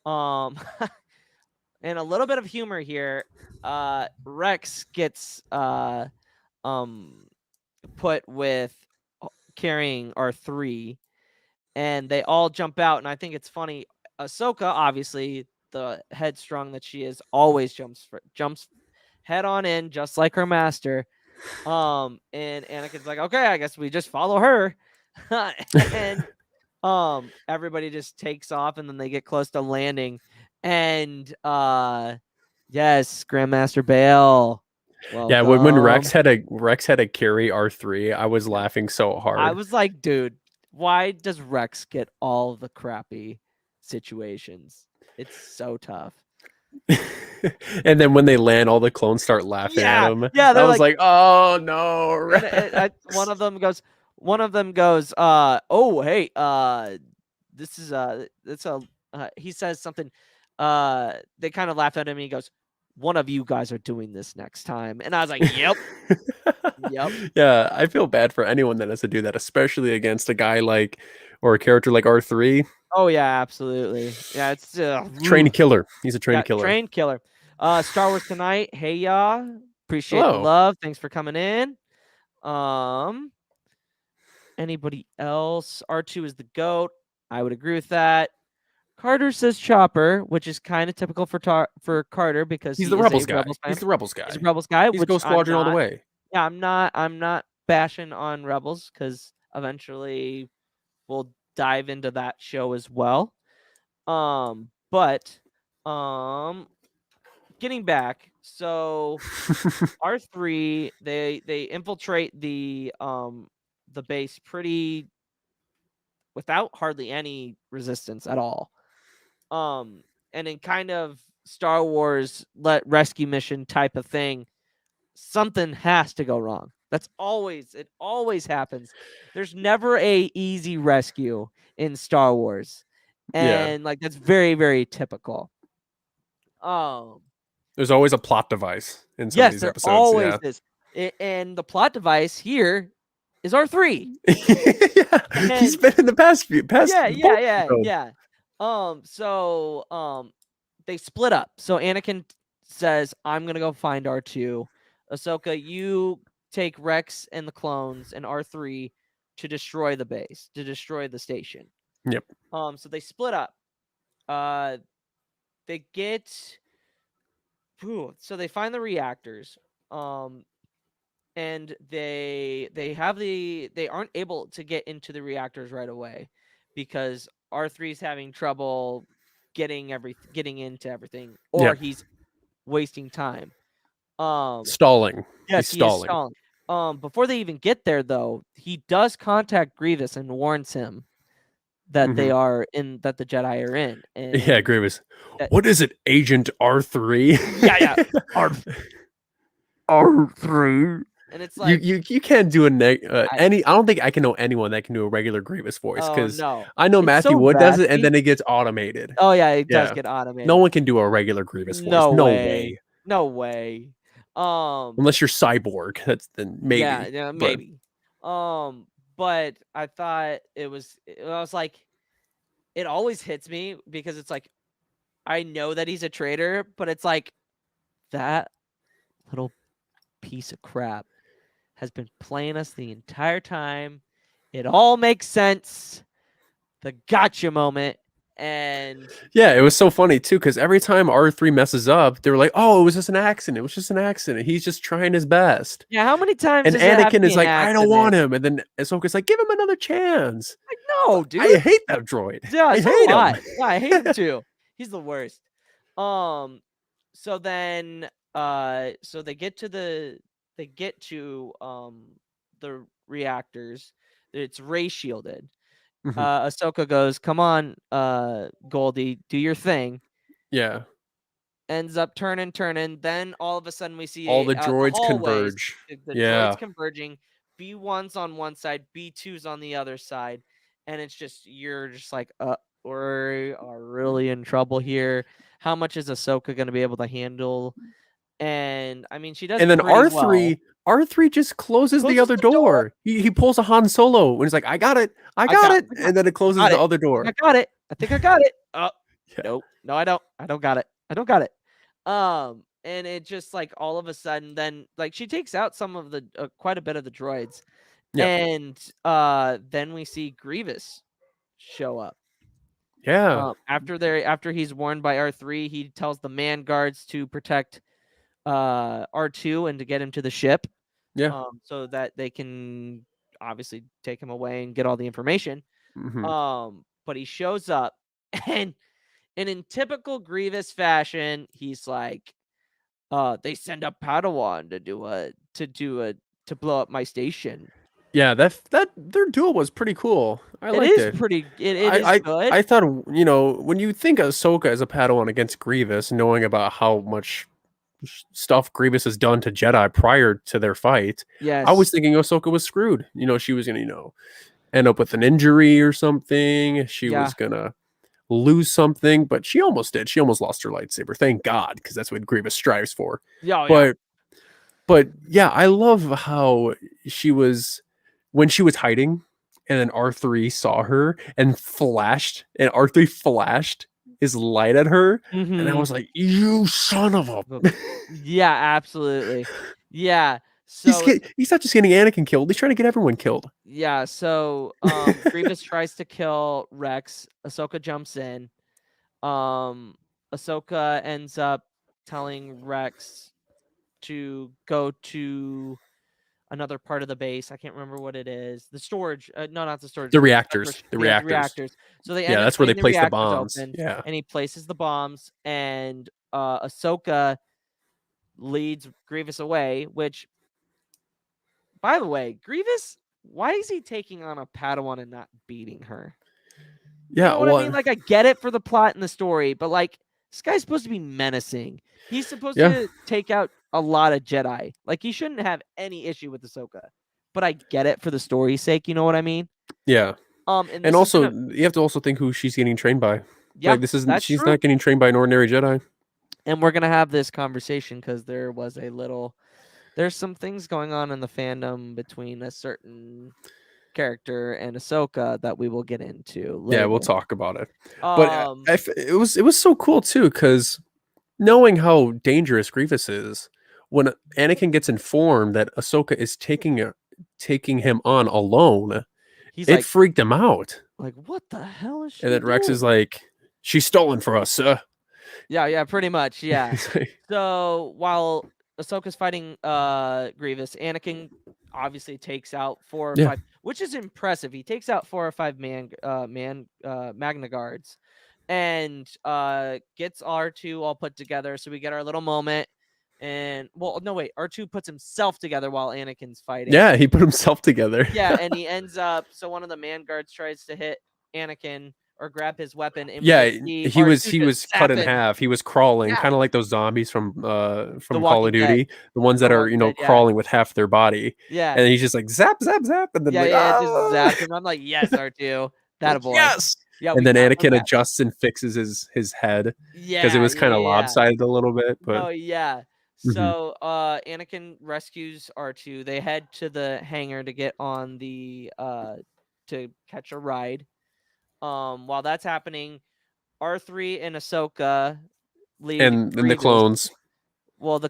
Um and a little bit of humor here. Rex gets put with carrying R3, and they all jump out, and I think it's funny. Ahsoka, obviously, the headstrong that she is, always jumps head on in, just like her master. And Anakin's like, okay, I guess we just follow her. And everybody just takes off, and then they get close to landing, and yes, Grandmaster Bail. Yeah, when Welcome. Rex had to carry R3, I was laughing so hard. I was like, dude, why does Rex get all the crappy situations? It's so tough. And then when they land, all the clones start laughing at him. Yeah, I was like, oh no. one of them goes, oh hey, this is he says something, they kind of laughed at him, and he goes, one of you guys are doing this next time. And I was like, yep. Yep. Yeah, I feel bad for anyone that has to do that, especially against a guy or a character like R3. Oh yeah, absolutely. Yeah, it's Trained killer. He's a trained killer. Trained killer. Star Wars Tonight. Hey y'all. Appreciate the Hello. love. Thanks for coming in. Anybody else? R2 is the GOAT. I would agree with that. Carter says Chopper, which is kind of typical for Carter because he's he the is Rebels a guy. Rebels fan. He's the Rebels guy. He's a Rebels guy. He's which Ghost Squadron all the way. Yeah, I'm not bashing on Rebels because eventually we'll dive into that show as well. But getting back, so R3 they infiltrate the base pretty without hardly any resistance at all. And in kind of Star Wars rescue mission type of thing, something has to go wrong. It always happens. There's never a easy rescue in Star Wars. And that's very, very typical. There's always a plot device in some of these episodes. Always is. And the plot device here is R3. Yeah. He's been in the past. Yeah. So they split up. So Anakin says, I'm gonna go find R2. Ahsoka, you take Rex and the clones and R3 to destroy the base, to destroy the station. Yep. So they split up. They get so they find the reactors. And they aren't able to get into the reactors right away because R3's having trouble getting into everything, or he's wasting time. Stalling. Yes, he's stalling. Is stalling. Before they even get there, though, he does contact Grievous and warns him that they are in, that the Jedi are in. And yeah, Grievous. What is it, Agent R3? Yeah. R3. And it's like you can't do I don't think I can know anyone that can do a regular Grievous voice, because I know Matthew Wood does it, and then it gets automated. Oh yeah, it does get automated. No one can do a regular Grievous voice. No way. Unless you're Cyborg, then maybe. Yeah, maybe. But I thought I was like, it always hits me because it's like, I know that he's a traitor, but it's like, that little piece of crap has been playing us the entire time. It all makes sense. The gotcha moment. And Yeah, it was so funny too because every time R3 messes up, they were like, "Oh, it was just an accident. It was just an accident. He's just trying his best." yeah, how many times And does it have to Anakin be is an like, "I don't want accident? him," and then Ahsoka's like, "Give him another chance." Like, no, I dude. hate that droid. Yeah, I so do hate him. I. Yeah, I hate him too. He's the worst. Um, so then, so they get to the reactors. It's ray shielded. Mhm. Ahsoka goes, "Come on, Goldie, do your thing." Yeah, Ends up turning. Then all of a sudden we all see the the droids hallways, converge. the droids Yeah, converging. B1's on one side, B2's on the other side, and it's just you're just like, we are really in trouble here. How much is Ahsoka going to be able to handle? And I mean, she does and then pretty well. R3 just closes the Closes other the door. door. He pulls a Han Solo and he's like, "I got it, I got it," and then it I closes got the it. other I think I door. got it. I think I got it. Oh, Yeah, nope. No, I don't. I don't got it. I don't got it. And it just like all of a sudden, then like she takes out some of the quite a bit of the droids, yeah, and then we see Grievous show up. yeah, After he's warned by R3, he tells the man guards to protect R2 and to get him to the ship, yeah. so that they can obviously take him away and get all the information. Hmm. But he shows up, and in typical Grievous fashion, he's like, they send a Padawan to blow up my station. Yeah, that their duel was pretty cool. I It liked is it. pretty. It is I I good. I thought, when you think Ahsoka as a Padawan against Grievous, knowing about how much stuff Grievous has done to Jedi prior to their fight, I was Yes. thinking Ahsoka was screwed. She was gonna, end up with an injury or something. She Yeah. was gonna lose something, but she almost did. She almost lost her lightsaber. Thank God, because that's what Grievous strives for. Yeah. Oh, yeah. But yeah, I love how she was when she was hiding, and then R3 saw her and R3 flashed his light at her, and I Mm-hmm. was like, "You son of a!" Yeah. Absolutely. Yeah. So He's not just getting Anakin killed; he's trying to get everyone killed. yeah. So Grievous tries to kill Rex. Ahsoka jumps in. Um, Ahsoka ends up telling Rex to go to another part of the base. I can't remember what it is. The storage. No, not the storage The room. reactors, the Yeah, the reactors. reactors. So they Yeah, end up that's where they getting the place the reactors bombs. open, Yeah, and he places the bombs, and Ahsoka leads Grievous away. Which, by the way, Grievous, why is he taking on a Padawan and not beating her? You yeah. know what I mean? Well, Like, I get it for the plot and the story, but like, this guy's supposed to be menacing. He's supposed yeah, to take out a lot of Jedi. Like, he shouldn't have any issue with Ahsoka. But I get it for the story's sake. You know what I mean? yeah. And And this is also, gonna. you have to also think who she's getting trained by. Yeah, Like, this isn't. that's She's true. not getting trained by an ordinary Jedi. And we're gonna have this conversation because there was a little. There's some things going on in the fandom between a certain character and Ahsoka that we will get into Yeah, we'll later. talk about it. But Um, it was so cool too because knowing how dangerous Grievous is, when Anakin gets informed that Ahsoka is taking him on alone, he's it freaked him out. like, what the hell is And she then Rex is doing? like, "She's stolen for us, sir." Yeah, pretty much. Yeah. He's like, So while Ahsoka's fighting Grievous, Anakin obviously takes out 4 or 5, yeah, which is impressive. He takes out 4 or 5 Magna Guards, and gets R2 all put together. So we get our little moment. And well, no wait, R2 puts himself together while Anakin's fighting. yeah, he put himself together. Yeah, and he ends up. So one of the man guards tries to hit Anakin or grab his weapon, and Yeah, we see he was R2 he just was cut zap in him. half. He was crawling, Yeah, kind of like those zombies The from Call Walking of Dead. Duty, the ones The that are Walking Dead. Yeah, crawling with half their body. yeah, And he's just like zap zap zap, and then like just ah, zapped him. I'm like, yes, R2, that a like boy. yes. Yeah, And we then got one Anakin back. adjusts and fixes his head because it Yeah, was kind of yeah. lopsided a little bit, but No, yeah. mhm. So Anakin rescues R2. They head to the hangar to get on the to catch a ride. While that's happening, R3 and Ahsoka lead And then the Grievous. clones. The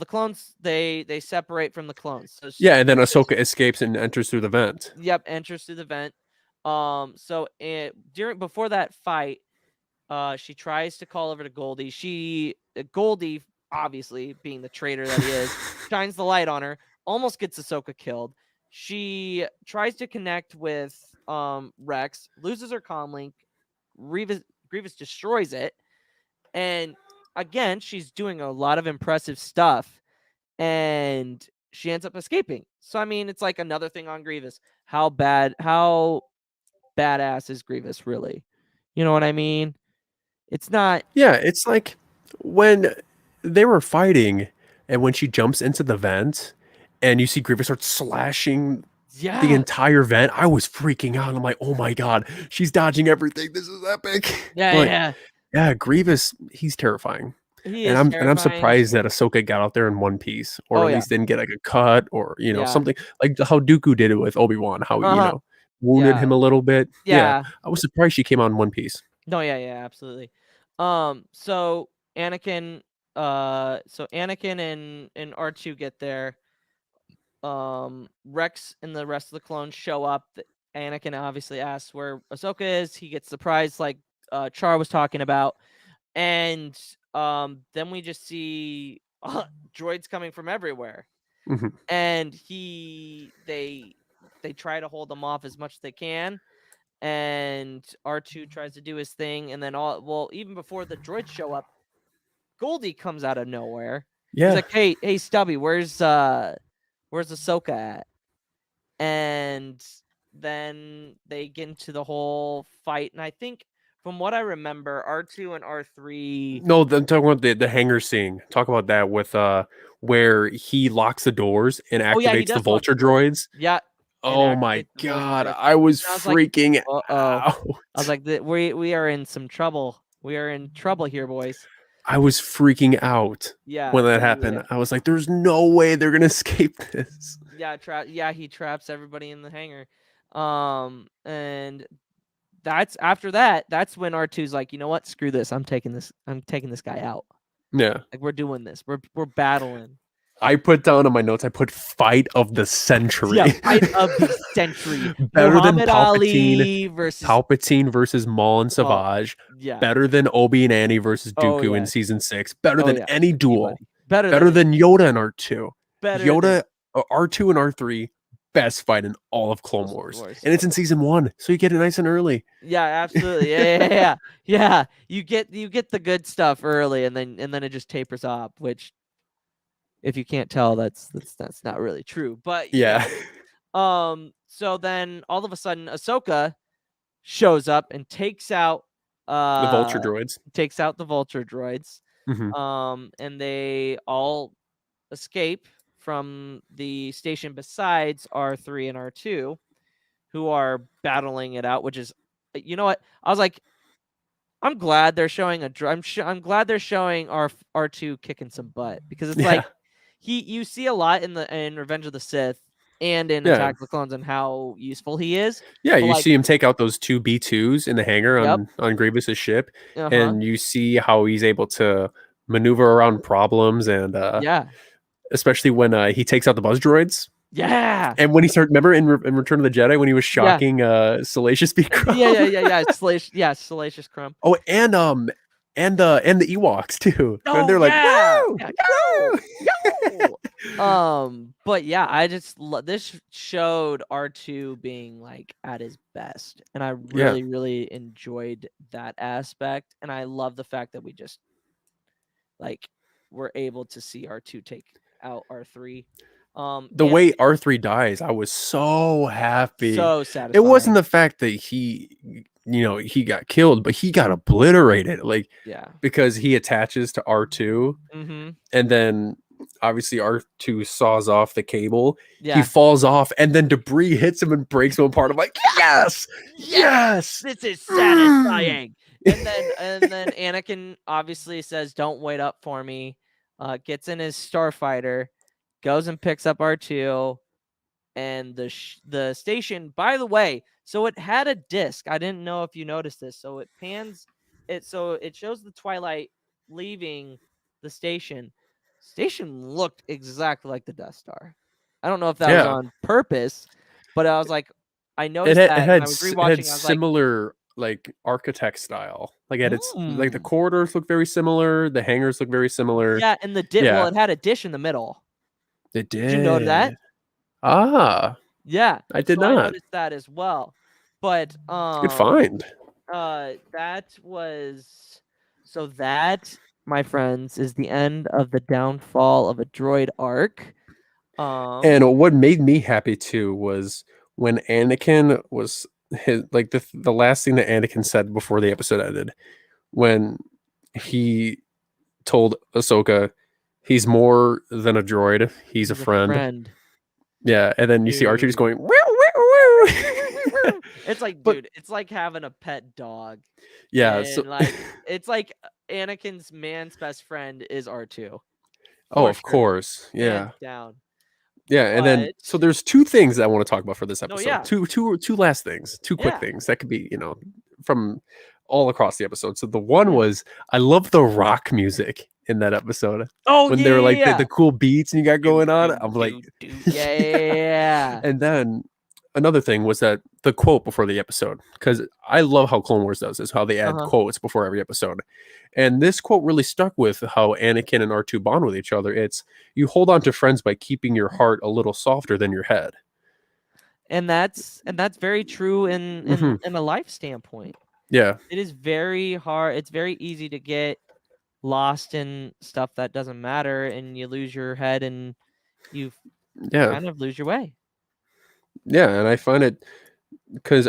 clones they separate from the clones. So Yeah, and then Grievous, Ahsoka escapes and enters through the vent. yep, enters through the vent. So before that fight, She tries to call over to Goldie. Goldie, obviously being the traitor that he is, shines the light on her. Almost gets Ahsoka killed. She tries to connect with Rex, loses her comlink. Grievous destroys it, and again, she's doing a lot of impressive stuff, and she ends up escaping. So I mean, it's like another thing on Grievous. How badass is Grievous really? You know what I mean? It's not. Yeah, it's like when they were fighting and when she jumps into the vent and you see Grievous start slashing the Yeah. entire vent, I was freaking out. I'm like, oh my god, she's dodging everything. This is epic. Yeah, But yeah. yeah, Grievous, he's terrifying. He And is I'm terrifying. surprised that Ahsoka got out there in one piece, or Oh at yeah. least didn't get like a cut, or Yeah. something like how Dooku did it with Obi-Wan, how Uh-huh. wounded Yeah. him a little bit. Yeah, Yeah. I was surprised she came out in one piece. No, yeah, yeah, absolutely. So Anakin so Anakin and R2 get there. Rex and the rest of the clones show up. Anakin obviously asks where Ahsoka is. He gets surprised like Char was talking about. And then we just see droids coming from everywhere. Mhm. And they try to hold them off as much as they can, and R2 tries to do his thing, and then even before the droids show up, Goldie comes out of nowhere. He's Yeah. like, hey Stubby, where's Ahsoka at? And then they get into the whole fight, and I think from what I remember, R2 and R3. No, I'm talking about the hangar scene. Talk about that with where he locks the doors and Oh yeah, he activates the does lock the vulture doors. droids. Yeah, and Oh my activates the vulture god, droids. I was And I was like, freaking uh-oh. out. I was like, we are in some trouble. We are in trouble here, boys. I was freaking out Yeah, when that yeah, happened. yeah. I was like, "There's no way they're gonna escape this." Yeah, he traps everybody in the hangar. And that's after that, that's when R2's like, you know what? Screw this. I'm taking this guy out. Yeah, Like we're doing this. We're battling. I put down on my notes. I put fight of the century. Yeah, fight of the century. Better than Muhammad Ali versus Palpatine versus Maul and Maul. Savage. Yeah. Better than Obi and Annie versus Oh Dooku in yeah. season 6. Better Oh than yeah. any duel. Anybody. Better Than Yoda and R2. better than Yoda, R2 and R3, best fight in all of Clone Wars. And it's in season 1, so you get it nice and early. Yeah, absolutely. Yeah. Yeah. You get the good stuff early, and then it just tapers off, which, if you can't tell, that's not really true. But Yeah. so then all of a sudden Ahsoka shows up and takes out The vulture droids. the vulture droids. Mhm. And they all escape from the station besides R3 and R2, who are battling it out, which is, you know what? I was like, I'm glad they're showing I'm glad they're showing R2 kicking some butt, because it's like you see a lot in Revenge of the Sith and in Yeah. Attack of the Clones and how useful he is. Yeah, But you like, see him take out those 2 B2s in the hangar yep. on Grievous's ship, Uh-huh. and you see how he's able to maneuver around problems, and Yeah. especially when he takes out the buzz droids. Yeah. And when he started, remember in Return of the Jedi when he was shocking Salacious B. Crumb? Yeah. Salacious Crumb. Oh, and the Ewoks too. Oh, And they're like, woo! Yeah, go! But yeah, I just this showed R2 being like at his best, and I really enjoyed that aspect, and I love the fact that we just like were able to see R2 take out R3. The way R3 dies, I was so happy. So satisfying. It wasn't the fact that he got killed, but he got obliterated. Like, yeah, because he attaches to R2, and then obviously R2 saws off the cable. Yeah. He falls off, and then debris hits him and breaks him apart. I'm like, yes, this is satisfying. and then Anakin obviously says, "Don't wait up for me." Gets in his starfighter, goes and picks up R2, and the station. By the way, so it had a disc. I didn't know if you noticed this. So it pans it. So it shows the twilight leaving the station. Station looked exactly like the Death Star. I don't know if that was on purpose, but I was like, I noticed that when I was rewatching. I was similar like architect style. Like at its like the Mm. corridors look very similar, the hangars look very similar. Yeah, and Yeah, it had a dish in the middle. it Did you notice that? did. Ah, Yeah. I did So I not. noticed that as well. But Good find. that was so that, my friends, is the end of the downfall of a droid arc. And what made me happy too was when Anakin was his like the last thing that Anakin said before the episode ended, when he told Ahsoka he's more than a droid, he's a He's a friend. friend. Yeah, and then you see Archie just Dude. going, "Woo, woo, woo." It's like, But dude, it's like having a pet dog. yeah, so And like it's like Anakin's man's best friend is R2. oh, For of sure. course. Hands Yeah. down. Yeah, and then But so there's two things that I want to talk about for this no, episode. yeah. Two last things, two quick Yeah. things that could be, from all across the episode. So the one Yeah. was I love the rock music in that episode Oh when yeah, they were like yeah, the cool beats and you got do going on. do I'm like, do do. Yeah. and then another thing was that the quote before the episode, because I love how Clone Wars does this, how they add Uh-huh. quotes before every episode. And this quote really stuck with how Anakin and R2 bond with each other. It's you hold on to friends by keeping your heart a little softer than your head. And that's very true in Mhm. in a life standpoint. Yeah. It is very hard. It's very easy to get lost in stuff that doesn't matter, and you lose your head and you Yeah. kind of lose your way. Yeah. And I find it because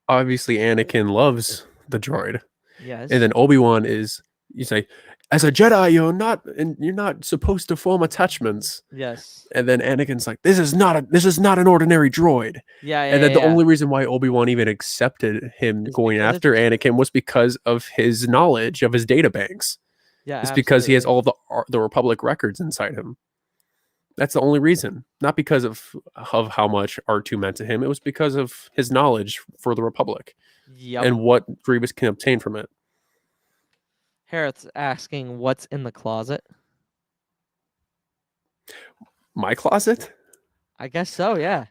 obviously Anakin loves the droid. Yes. And then Obi-Wan he's like, as a Jedi, you're not supposed to form attachments. Yes. And then Anakin's like, this is not an ordinary droid. Yeah. And then the only reason why Obi-Wan even accepted him Is going because after Anakin was because of his knowledge of his databanks. Yeah, It's because he has absolutely. all the Republic records inside him. That's the only reason. Not because of how much R2 meant to him. It was because of his knowledge for the Republic Yep. and what Grievous can obtain from it. Harriet's asking what's in the closet. My closet? I guess so, yeah.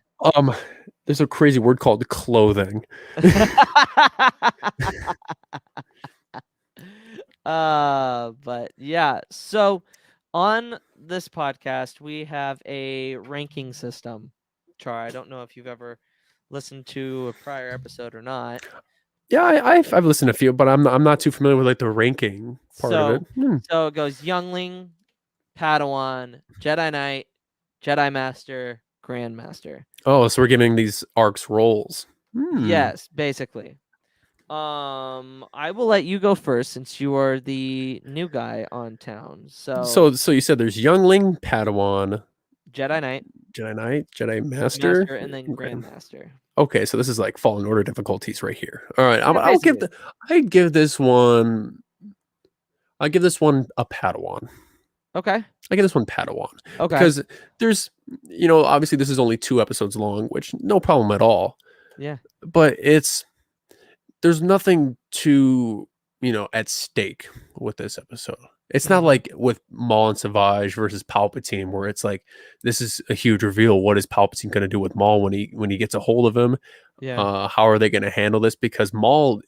There's a crazy word called clothing. But yeah, so on this podcast we have a ranking system. Char, I don't know if you've ever listened to a prior episode or not. Yeah, I've listened to a few, but I'm not too familiar with like the ranking part of it. So it goes Youngling, Padawan, Jedi Knight, Jedi Master, Grandmaster. Oh, so we're giving these arcs roles. Yes, basically. I will let you go first since you are the new guy on town. So you said there's Youngling, Padawan, Jedi Knight, Jedi Master, and then Grandmaster. Okay, so this is like Fallen Order difficulties right here. All right, Yeah, I'd give this one a Padawan. Okay. I give this one Padawan. Okay. Because there's, obviously this is only 2 episodes long, which no problem at all. Yeah. But there's nothing to, at stake with this episode. It's not like with Maul and Savage versus Palpatine, where it's like, this is a huge reveal. What is Palpatine going to do with Maul when he gets a hold of him? Yeah. How are they going to handle this? Because Maul,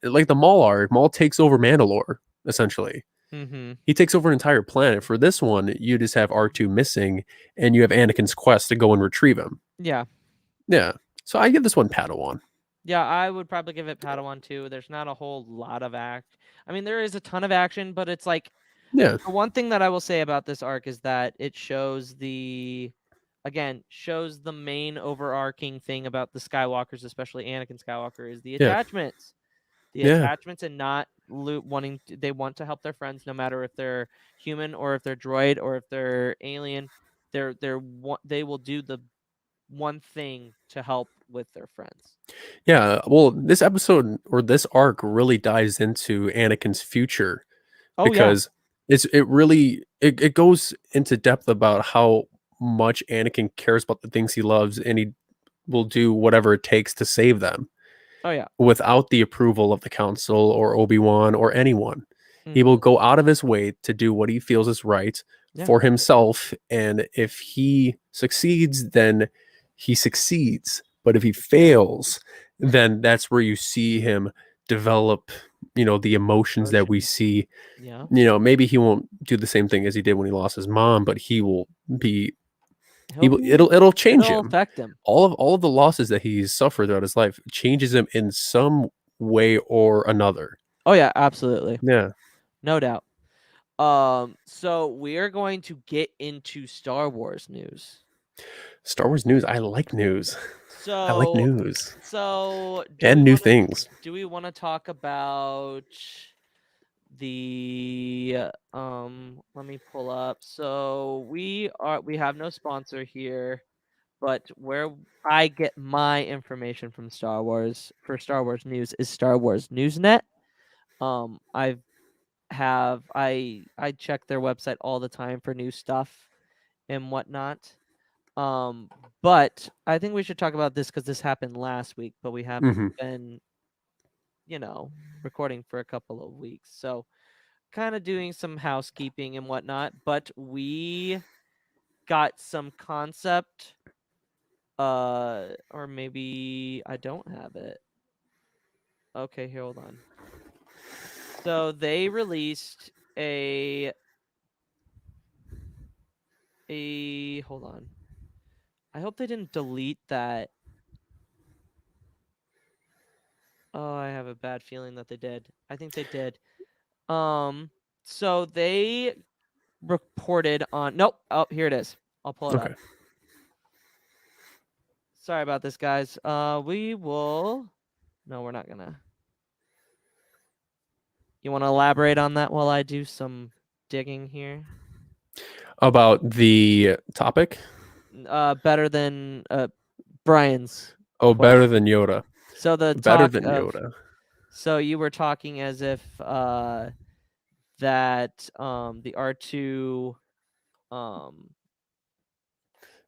like the Maul arc, Maul takes over Mandalore, essentially. Mm-hmm. He takes over an entire planet. For this one, you just have R2 missing, and you have Anakin's quest to go and retrieve him. Yeah. Yeah. So I give this one Padawan. Yeah, I would probably give it Padawan too. There's not a whole lot of I mean, there is a ton of action, but it's like, yeah. The one thing that I will say about this arc is that it shows shows the main overarching thing about the Skywalkers, especially Anakin Skywalker, is the attachments. The attachments and not they want to help their friends no matter if they're human or if they're droid or if they're alien. They will do the one thing to help with their friends. Yeah, well, this episode or this arc really dives into Anakin's future because it goes into depth about how much Anakin cares about the things he loves and he will do whatever it takes to save them. Oh yeah. Without the approval of the council or Obi-Wan or anyone. Mm-hmm. He will go out of his way to do what he feels is right for himself, and if he succeeds, then he succeeds. But if he fails, then that's where you see him develop, the emotions that we Emotions. see. Yeah. Maybe he won't do the same thing as he did when he lost his mom, but he will be He'll be. it'll change It'll him. affect him. All of the losses that he's suffered throughout his life changes him in some way or another. Oh yeah, absolutely, Yeah. no doubt. So we are going to get into Star Wars news. Star Wars news. I like news. I like So news so and new things. do we want to talk about the let me pull up. So we have no sponsor here, but where I get my information from Star Wars for Star Wars news is Star Wars Newsnet. I check their website all the time for new stuff and whatnot. But I think we should talk about this because this happened last week, but we haven't Hmm. been, recording for a couple of weeks. So kind of doing some housekeeping and whatnot, but we got some concept, or maybe I don't have it. Okay, here, hold on. So they released a hold on. I hope they didn't delete that. Oh, I have a bad feeling that they did. I think they did. So they reported on. Nope. Oh, here it is. I'll pull it Okay. up. Sorry about this, guys. We will. No, we're not gonna. You want to elaborate on that while I do some digging here? About the topic? Better than Brian's Oh, better question. than Yoda. So the Better talk than of. Yoda. So you were talking as if that the R2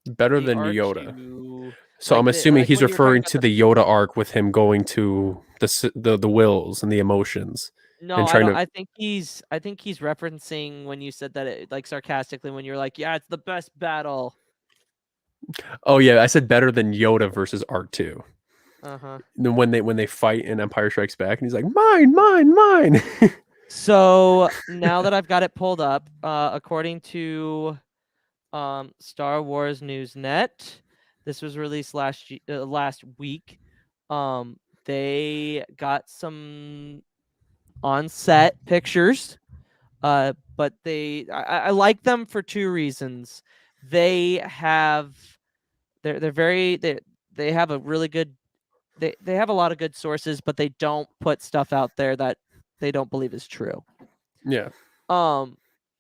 Better the than Yoda. R2 So I'm assuming like he's when you were talking referring about to the. the Yoda arc with him going to the wills and the emotions No, and I trying don't. to. I think he's referencing when you said that it, like sarcastically when you're like, yeah, it's the best battle. Oh yeah, I said better than Yoda versus R2. Uh-huh. Then when they fight in Empire Strikes Back, and he's like, mine, mine, mine. So now that I've got it pulled up, according to Star Wars Newsnet, this was released last week. They got some on-set pictures, but I like them for two reasons. They have they're very they have a really good they have a lot of good sources, but they don't put stuff out there that they don't believe is true. Yeah.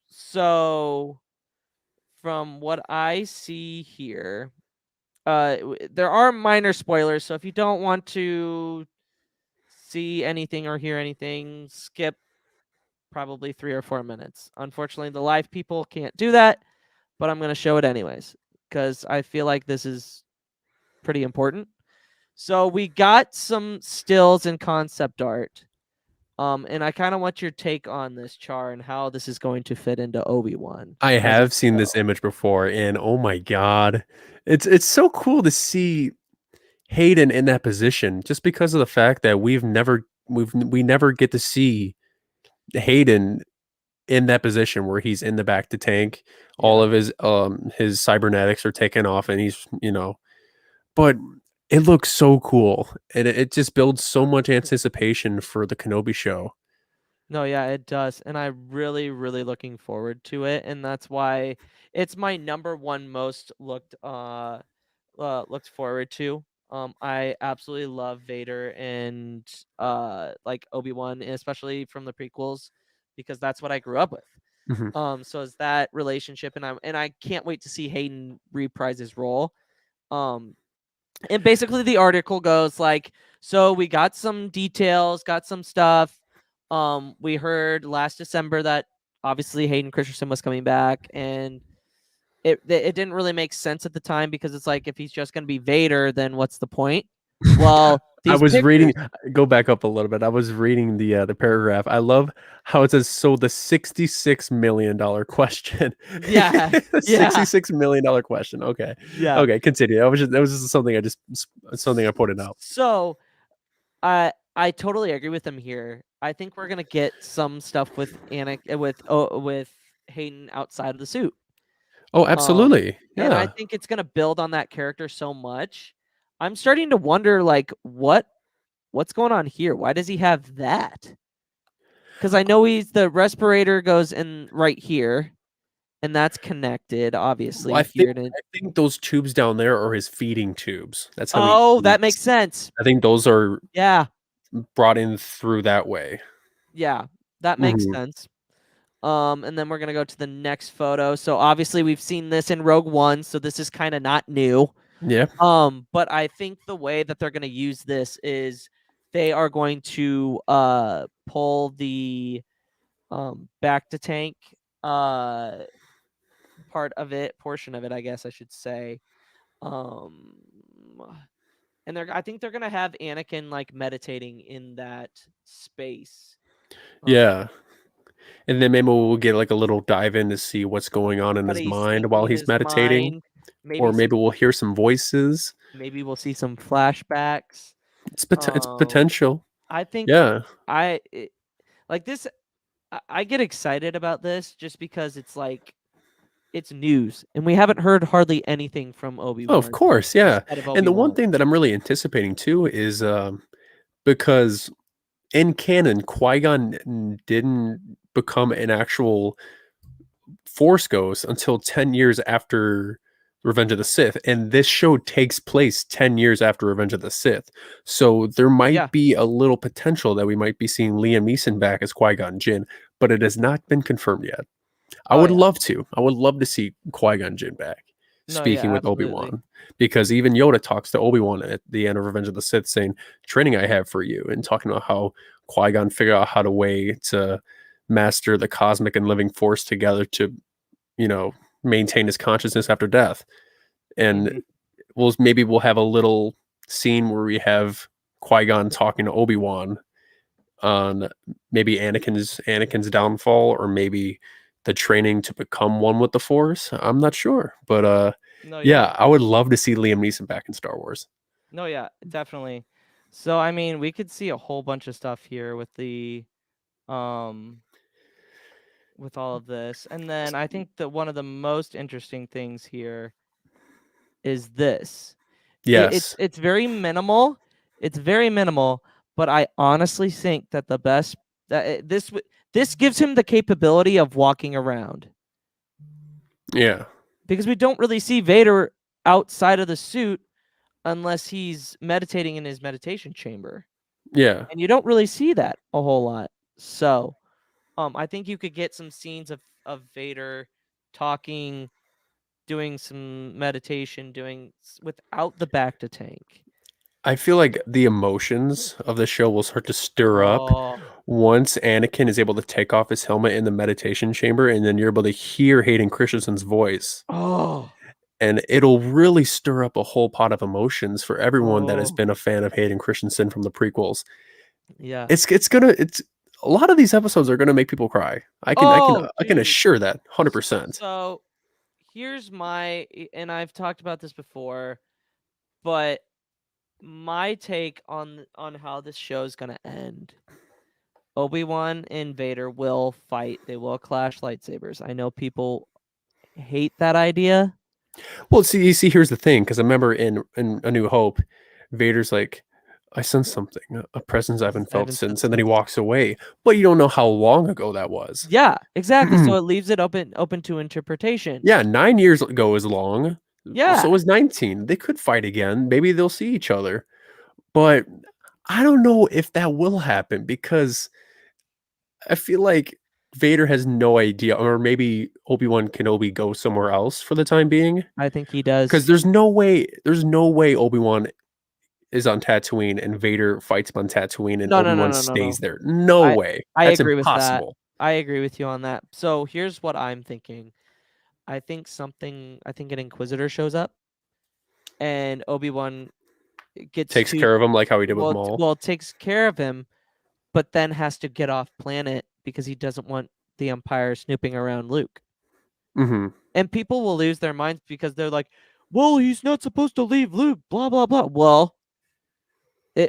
So from what I see here, there are minor spoilers, so if you don't want to see anything or hear anything, skip probably 3 or 4 minutes. Unfortunately, the live people can't do that, but I'm going to show it anyways because I feel like this is pretty important. So we got some stills and concept art. And I kind of want your take on this, Char, and how this is going to fit into Obi-Wan I as a have seen this still. image before, and oh my god, it's so cool to see Hayden in that position, just because of the fact that we never get to see Hayden in that position where he's in the back to tank. All Yeah. of his cybernetics are taken off, and he's but it looks so cool, and it just builds so much anticipation for the Kenobi show. No, yeah, it does. And I'm really, really looking forward to it. And that's why it's my number one most looked forward to. I absolutely love Vader and like Obi-Wan, especially from the prequels, because that's what I grew up with. Mhm. So is that relationship, and I can't wait to see Hayden reprise his role. And basically the article goes like, so we got some details, got some stuff. We heard last December that obviously Hayden Christensen was coming back, and it didn't really make sense at the time because it's like if he's just gonna be Vader, then what's the point? Well, I these was reading. pictures. Go back up a little bit. I was reading the paragraph. I love how it says, "So the $66 million question." Yeah, The yeah, $66 million question. Okay, yeah. okay. Continue. That was just something I pointed out. So, I totally agree with him here. I think we're gonna get some stuff with with Hayden outside of the suit. Oh, Um, absolutely. and I Yeah. think it's gonna build on that character so much. I'm starting to wonder, like, what's going on here? Why does he have that? Because I know the respirator goes in right here, and that's connected, Well, obviously here to. I think those tubes down there are his feeding tubes. That's how he Oh, that makes eats. sense. I think those are Yeah, brought in through that way. yeah, that makes Hmm. sense. And then we're gonna go to the next photo. So obviously we've seen this in Rogue One, so this is kind of not new. Yeah. But I think the way that they're gonna use this is they are going to pull the back to tank portion of it, I guess I should say. Um and I think they're gonna have Anakin like meditating in that space. Um, Yeah. And then maybe we'll get like a little dive in to see what's going on in what his he's mind thinking while in he's his meditating. mind. Maybe Or some maybe we'll hear some voices. maybe we'll see some flashbacks. It's Um, potential. I think Yeah. I it, like this. I get excited about this just because it's like it's news, and we haven't heard hardly anything from Obi Oh, of Wan course, yeah. instead of And Obi the one Wan. thing that I'm really anticipating too is because in canon, Qui-Gon didn't become an actual Force Ghost until 10 years after Revenge of the Sith, and this show takes place 10 years after Revenge of the Sith. So there Yeah. might be a little potential that we might be seeing Liam Neeson back as Qui-Gon Jinn, but it has not been confirmed yet. I Oh would yeah. love to. I would love to see Qui-Gon Jinn back No. Yeah. speaking with Absolutely. Obi-Wan, because even Yoda talks to Obi-Wan at the end of Revenge of the Sith saying, "Training I have for you," and talking about how Qui-Gon figured out how to way to master the cosmic and living force together to, you know, maintain his consciousness after death. And Hmm. we'll have a little scene where we have Qui-Gon talking to Obi-Wan on maybe Anakin's downfall, or maybe the training to become one with the Force. I'm not sure, but No. Yeah. yeah, I would love to see Liam Neeson back in Star Wars. No. Yeah. Definitely. So I mean, we could see a whole bunch of stuff here um with all of this, and then I think that one of the most interesting things here is this. Yes, It's very minimal. It's very minimal, but I honestly think that the best that this gives him the capability of walking around yeah, because we don't really see Vader outside of the suit unless he's meditating in his meditation chamber, yeah. and you don't really see that a whole lot. So, I think you could get some scenes of Vader talking, doing some meditation, without the back to tank. I feel like the emotions of the show will start to stir up Oh, once Anakin is able to take off his helmet in the meditation chamber, and then you're able to hear Hayden Christensen's voice. oh, And it'll really stir up a whole pot of emotions for everyone that has oh. been a fan of Hayden Christensen from the prequels. Yeah. It's a lot of these episodes are gonna make people cry. Oh, I can dude. assure that 100%. So here's and I've talked about this before, but my take on how this show is gonna end. Obi-Wan and Vader will fight. They will clash lightsabers. I know people hate that idea. Well, see, you see, here's the thing, because I remember in A New Hope, Vader's like, "I sense something, a presence I haven't I felt haven't said since," and then he since. walks away. But you don't know how long ago that was. Yeah, exactly. So it leaves it open to interpretation. Yeah, 9 years ago is long. Yeah, So was 19. They could fight again. Maybe they'll see each other. But I don't know if that will happen, because I feel like Vader has no idea, or maybe Obi-Wan Kenobi goes somewhere else for the time being. I think he Because does. there's no way Obi-Wan is on Tatooine and Vader fights him on Tatooine and No, no, no, Obi-Wan no, no, stays no. there. No I way. I That's agree with that. impossible. I agree with you on that. So here's what I'm thinking. I think an Inquisitor shows up and Obi-Wan gets Takes to care of him like how he did with Maul. takes care of him, but then has to get off planet because he doesn't want the Empire snooping around Luke. Hmm. And people will lose their minds because they're like, "Well, he's not supposed to leave Luke, blah blah blah." Well,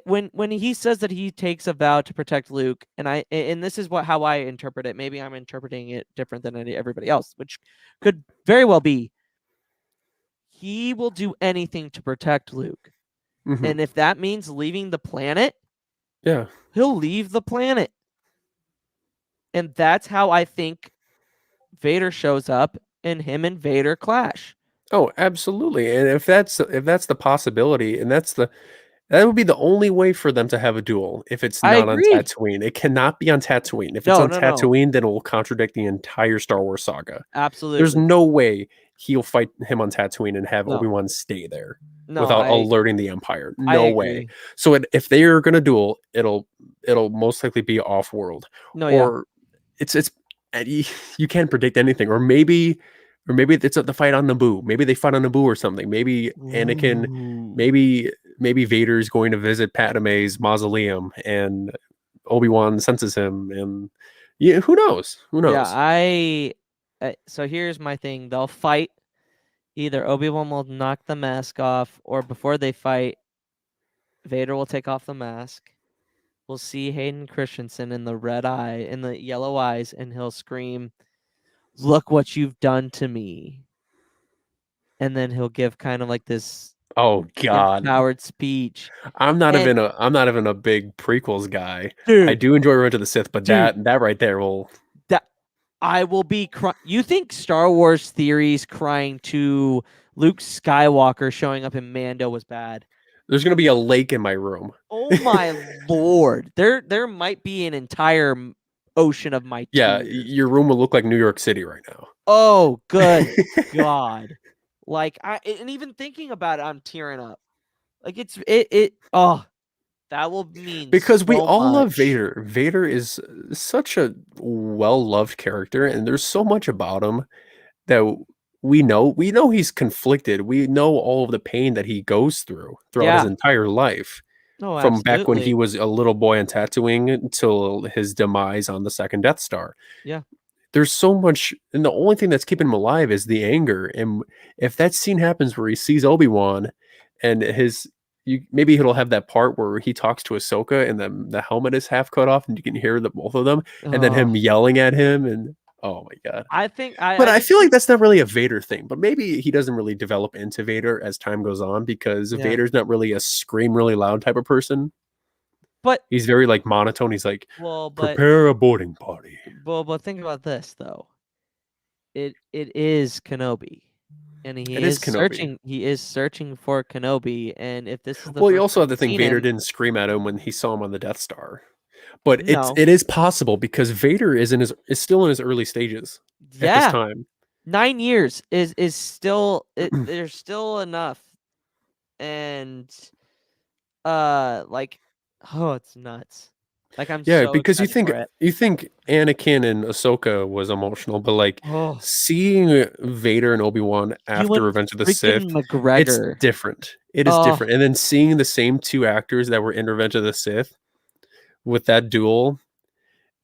When he says that he takes a vow to protect Luke, and this is how I interpret it. Maybe I'm interpreting it different than everybody else, which could very well be. He will do anything to protect Luke, Hmm. and if that means leaving the planet, Yeah. he'll leave the planet, and that's how I think Vader shows up, and him and Vader clash. Oh, absolutely. And if that's the possibility, and that would be the only way for them to have a duel if it's I not on agree. Tatooine. It cannot be on Tatooine. If it's No, on no, no. Tatooine, then it will contradict the entire Star Wars saga. There's Absolutely. no way he'll fight him on Tatooine and have No. Obi-Wan stay there No, without I alerting the Empire. I No way. agree. So if they are gonna duel, it'll most likely be off-world, No, yeah. or it's and you can't predict anything, or maybe it's the fight on Naboo. Maybe they fight on Naboo or something. Maybe Anakin, Ooh. maybe Vader's going to visit Padme's mausoleum and Obi-Wan senses him, and yeah, who knows? Who Yeah, knows? so here's my thing. They'll fight. Either Obi-Wan will knock the mask off, or before they fight, Vader will take off the mask. We'll see Hayden Christensen in the red eye, in the yellow eyes, and he'll scream, "Look what you've done to me." And then he'll give kind of like this Oh God. empowered speech. And I'm not even a big prequels guy. I dude, do enjoy Revenge of the Sith, but dude, that right there will that I will be You think Star Wars theories crying to Luke Skywalker showing up in Mando was bad? there's gonna be a lake in my room. Oh my lord. There might be an entire ocean of my Yeah, tears. your room will look like New York City right now. Oh, good god. Like and even thinking about it, I'm tearing up. Like oh, that will mean Because we so all love much. Vader. Vader is such a well-loved character, and there's so much about him that we know he's conflicted. We know all of the pain that he goes throughout his Yeah. entire life, No, from back when he absolutely. was a little boy on Tatooine until his demise on the second Death Star. Yeah. There's so much, and the only thing that's keeping him alive is the anger. And if that scene happens where he sees Obi-Wan and maybe he'll have that part where he talks to Ahsoka and the helmet is half cut off and you can hear the both of them, and then Oh, him yelling at him, and oh my god. I think But I I just feel like think that's not really a Vader thing. But maybe he doesn't really develop into Vader as time goes on, because yeah. Vader's not really a scream really loud type of person. But He's very like monotone. He's like, well, but prepare a boarding party. but think about this though. It is Kenobi. And It is Kenobi. he is searching for Kenobi, and if this is the Well, you first also time have to he's think seen Vader him, didn't scream at him when he saw him on the Death Star. But it's no. it is possible because Vader is still in his early stages at this Yeah. time. 9 years is still there's still enough. And like oh, it's nuts. Like I'm Yeah, so because you excited think for it. you think Anakin and Ahsoka was emotional, but like Oh, seeing Vader and Obi-Wan after Ewan Revenge of the Sith, freaking it's McGregor. different. It is Oh, different. And then seeing the same two actors that were in Revenge of the Sith with that duel,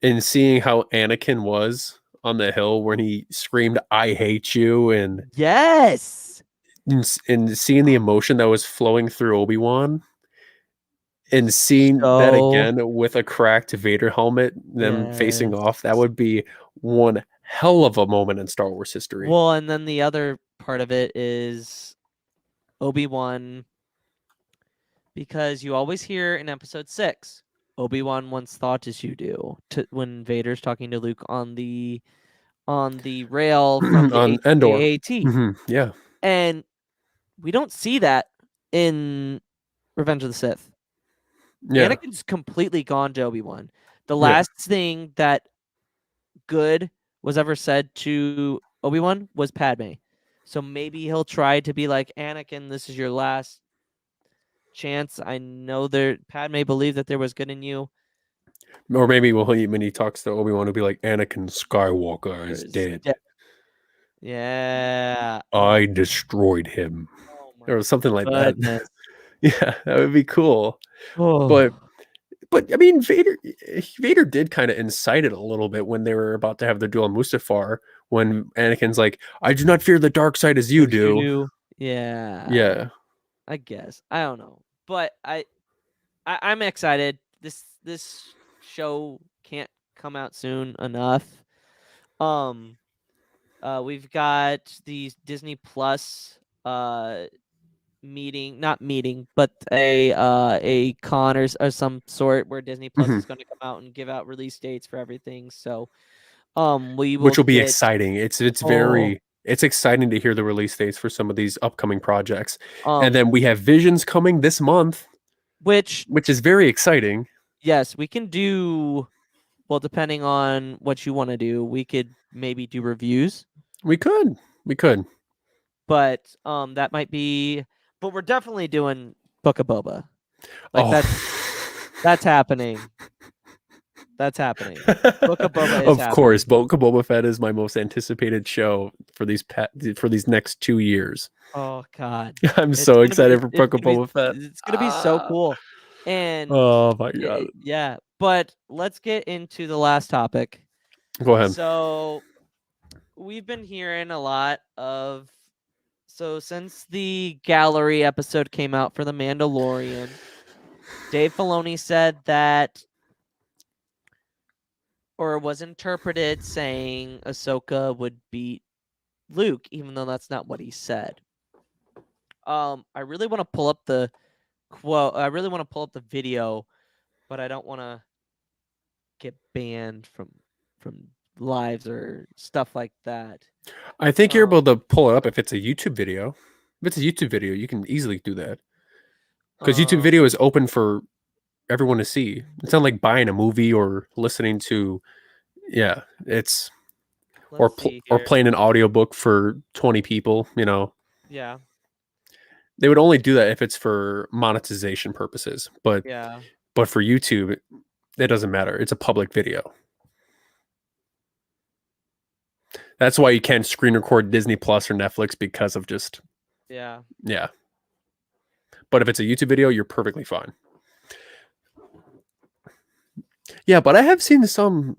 and seeing how Anakin was on the hill when he screamed "I hate you," yes. and seeing the emotion that was flowing through Obi-Wan, and seeing that So again with a cracked Vader helmet, them facing yes. off, that would be one hell of a moment in Star Wars history. Well, and then the other part of it is Obi-Wan, because you always hear in episode 6, Obi-Wan once thought as you do, when Vader's talking to Luke on the rail from the On Endor. AT. Yeah. And we don't see that in Revenge of the Sith. Yeah. Anakin's completely gone to Obi-Wan. The Yeah. last thing that good was ever said to Obi-Wan was Padme. So maybe he'll try to be like, Anakin, this is your last chance. I know Padme believed that there was good in you. Or maybe when he talks to Obi-Wan, he'll be like, Anakin Skywalker is There's dead. Yeah. I destroyed him. Oh my Or something like that. goodness. Yeah, that would be cool. But Oh. I mean, Vader did kind of incite it a little bit when they were about to have the duel on Mustafar. When Anakin's like, "I do not fear the dark side as you As you do." do. Yeah. Yeah, I guess. I don't know. But I I'm excited. This show can't come out soon enough. We've got the Disney Plus meeting, not meeting, but a con or some sort where Disney Plus Mhm. is going to come out and give out release dates for everything. So we will Which will be get exciting. It's oh very it's exciting to hear the release dates for some of these upcoming projects. And um then we have Visions coming this month, which which is very exciting. yes, we can do. Well, depending on what you want to do, we could maybe do reviews, We could. We could. but that might be. But we're definitely doing Book of Boba. Like Oh. that's happening. That's happening. Book of Boba is Of course, happening. Boba Fett is my most anticipated show for for these next 2 years. Oh God, I'm so excited for it's Boba Fett. gonna be so cool, and Oh my god. yeah. But let's get into the last topic. Go ahead. So we've been hearing a lot of since the gallery episode came out for The Mandalorian, Dave Filoni said that, or was interpreted saying Ahsoka would beat Luke, even though that's not what he said. I really want to pull up the quote. I really want to pull up the video, but I don't want to get banned from lives or stuff like that. I think you're able to pull it up if it's a YouTube video. If it's a YouTube video, you can easily do that. Because YouTube Um, video is open for everyone to see. It's not like buying a movie or listening to yeah, it's let's see or here. playing an audiobook for 20 people, you know. Yeah, They would only do that if it's for monetization purposes. yeah. But for YouTube, it doesn't matter. It's a public video. That's why you can't screen record Disney Plus or Netflix because of just Yeah. yeah. But if it's a YouTube video, you're perfectly fine. Yeah, but I have seen some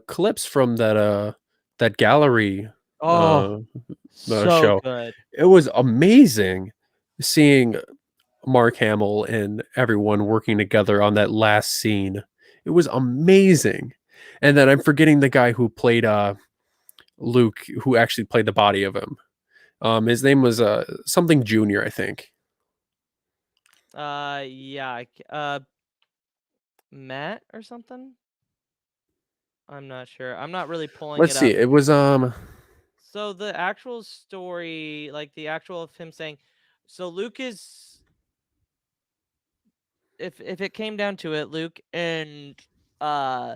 clips from that gallery Oh, so show. good. It was amazing seeing Mark Hamill and everyone working together on that last scene. It was amazing. And then I'm forgetting the guy who played Luke, who actually played the body of him. His name was something Junior, I think. Yeah. Matt or something. I'm not sure. I'm not really pulling Let's it see. up. It was So the actual story, like the actual of him saying, so Luke is, if it came down to it, uh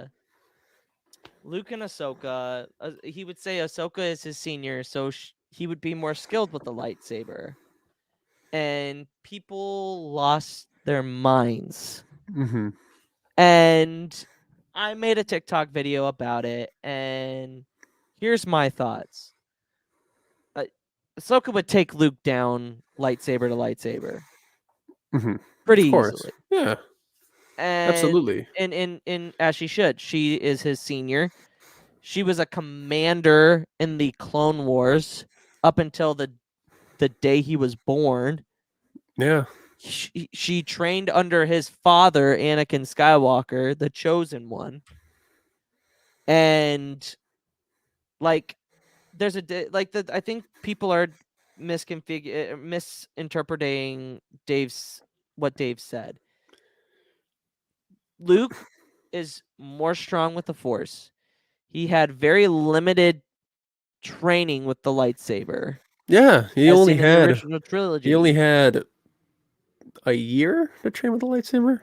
Luke and Ahsoka, he would say Ahsoka is his senior, so he would be more skilled with the lightsaber. And people lost their minds. mhm. And I made a TikTok video about it, and here's my thoughts. Ahsoka would take Luke down lightsaber to lightsaber Mhm. pretty Of course. easily. Yeah, And absolutely. in as she should. She is his senior. She was a commander in the Clone Wars up until the day he was born. Yeah. She trained under his father, Anakin Skywalker, the chosen one. And like there's I think people are misinterpreting what Dave said. Luke is more strong with the Force. He had very limited training with the lightsaber, Yeah, as seen in the original he only trilogy. had a year to train with a lightsaber.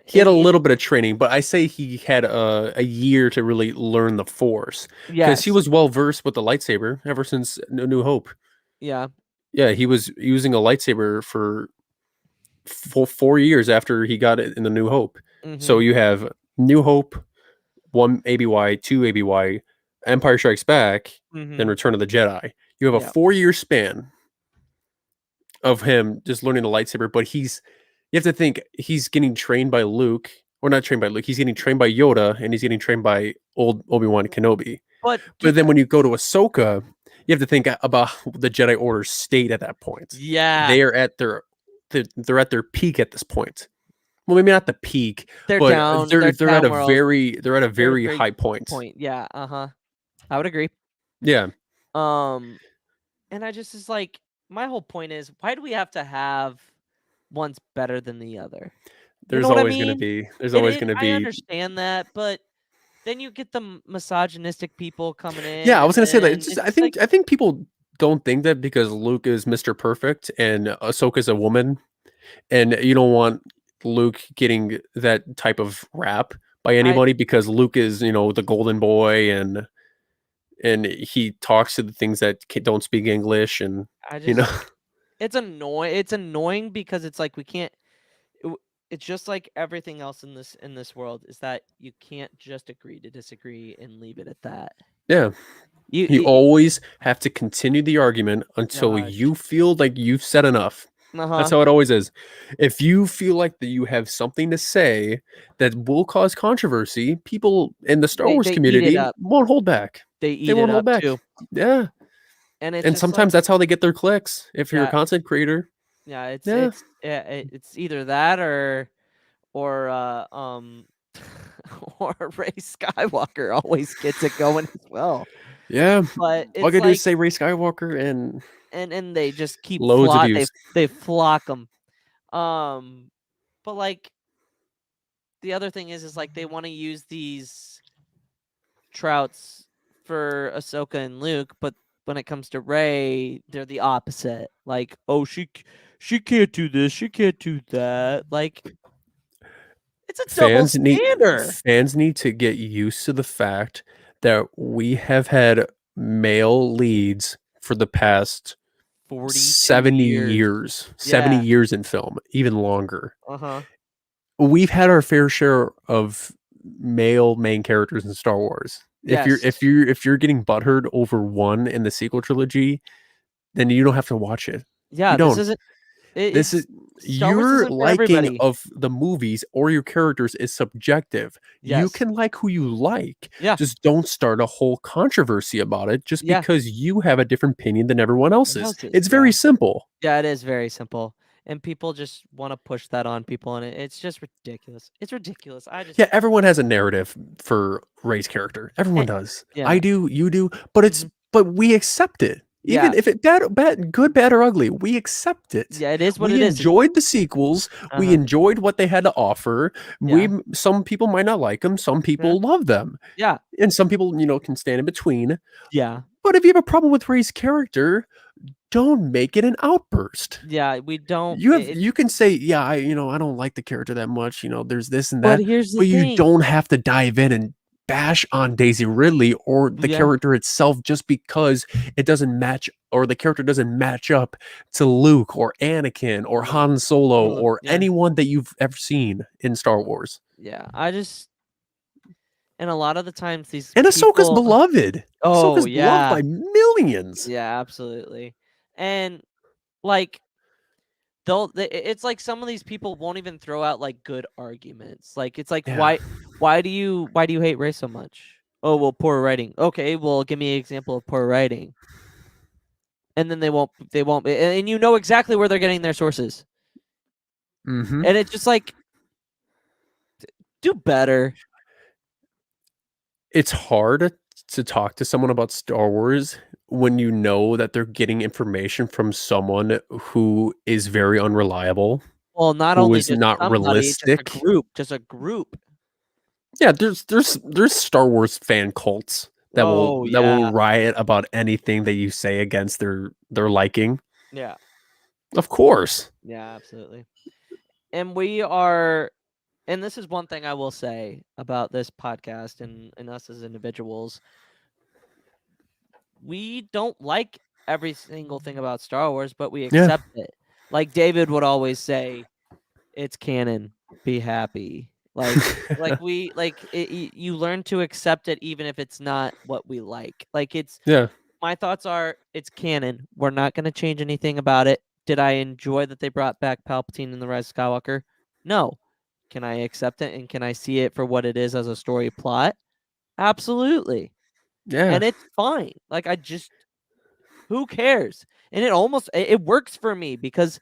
He had a In little bit of training, but I say he had a year to really learn the Force because he yes, was well versed with the lightsaber ever since New Hope. yeah, Yeah, he was using a lightsaber for 4 years after he got it in the New Hope. So mm-hmm, you have New Hope, 1 ABY, 2 ABY, Empire Strikes Back, then mm-hmm, Return of the Jedi. You have a yeah, 4 year span of him just learning the lightsaber, but you have to think he's getting trained by Luke, or not trained by Luke, he's getting trained by Yoda, and he's getting trained by old Obi-Wan Kenobi. but But then when you go to Ahsoka, you have to think about the Jedi Order state at that point. yeah, They are at they're at their peak at this point. well, maybe not the peak, They're but down. they're They're they're at down a world. They're very very high low point. point. Yeah. I would agree. Yeah, Um, and I just is like my whole point is why do we have to have one's better than the other? You know there's what I always gonna mean? be there's always gonna I be understand that, but then you get the misogynistic people coming Yeah, in, I was and gonna say that. then It's just, it's just like, I think people don't think that because Luke is Mr. Perfect and Ahsoka's a woman, and you don't want Luke getting that type of rap by I anybody because Luke is, the golden boy, and he talks to the things that don't speak English, and I you know, just it's annoying. It's annoying because it's like we can't. It's just like everything else in this world is that you can't just agree to disagree and leave it at that. yeah, you You always have to continue the argument until gosh, you feel like you've said enough. That's uh-huh. how it always is. If you feel like that you have something to say that will cause controversy, people in the Star Wars They eat it community up. won't hold back. They They eat it won't hold up back. too. Yeah. And it's And just like, sometimes that's how they get their clicks. If you're a yeah, content creator. yeah, Yeah. it's either that or or Ray Skywalker always gets it going as well. Yeah. But All I it's gotta do is like, say Ray Skywalker and and they just keep loads of views. they flock them. Um, but like the other thing is like they want to use these trouts for Ahsoka and Luke, but when it comes to Ray, they're the opposite. Like, oh, she can't do this, she can't do that. Like, it's a double Fans need standard. fans need to get used to the fact that we have had male leads for the past 42 70 years. years, 70 Yeah. years in film, even longer. Uh-huh. We've had our fair share of male main characters in Star Wars. Yes. If you're getting butthurt over one in the sequel trilogy, then you don't have to watch it. You Yeah, this don't. isn't This is it's Star Wars your isn't for liking everybody. of the movies or your characters is subjective. You Yes. can like who you like. Yeah. Just don't start a whole controversy about it just Yeah. because you have a different opinion than everyone else's. Houses. It's Yeah. very simple. Yeah, it is very simple. And people just want to push that on people, and it's just ridiculous. It's ridiculous. I just Yeah, everyone has a narrative for Ray's character. Everyone eh, does. I yeah. do, you do, but Mhm. we accept it. Yeah. Even if it good, bad, or ugly, we accept it. Yeah, it is what We it is. enjoyed the sequels. We Uh-huh. enjoyed what they had to offer. Yeah. Some people might not like them. Some Yeah. people love them, Yeah. and some people, can stand in between. Yeah. But if you have a problem with Ray's character, don't make it an outburst. Yeah, we don't You can say, yeah, I don't like the character that much. There's this and but that, here's the but you thing. don't have to dive in and bash on Daisy Ridley or the Yeah. character itself just because it doesn't match or the character doesn't match up to Luke or Anakin or Han Solo or Yeah. anyone that you've ever seen in Star Wars. Yeah. I just and a lot of the times these And Ahsoka's people beloved. Oh, Ahsoka's beloved yeah. by millions. Yeah, absolutely. And like it's like some of these people won't even throw out like good arguments. Like it's like Yeah. why do you hate Ray so much? Oh, well, poor writing. Okay, well, give me an example of poor writing. And then they won't and you know exactly where they're getting their sources. Mm-hmm. And it's just like do better. It's hard to talk to someone about Star Wars when you know that they're getting information from someone who is very unreliable, Well, not who only is just not somebody, realistic. just a group. Yeah, there's Star Wars fan cults Oh, that will yeah. riot about anything that you say against their liking. Yeah. Of course. Yeah, absolutely. And we are and this is one thing I will say about this podcast and us as individuals. We don't like every single thing about Star Wars, but we Yeah. accept it. Like David would always say, "It's canon. Be happy." You learn to accept it even if it's not what we like. Like it's Yeah. my thoughts are it's canon. We're not going to change anything about it. Did I enjoy that they brought back Palpatine in The Rise of Skywalker? No. Can I accept it and can I see it for what it is as a story plot? Absolutely. Yeah. And it's fine. Like who cares? And it works for me because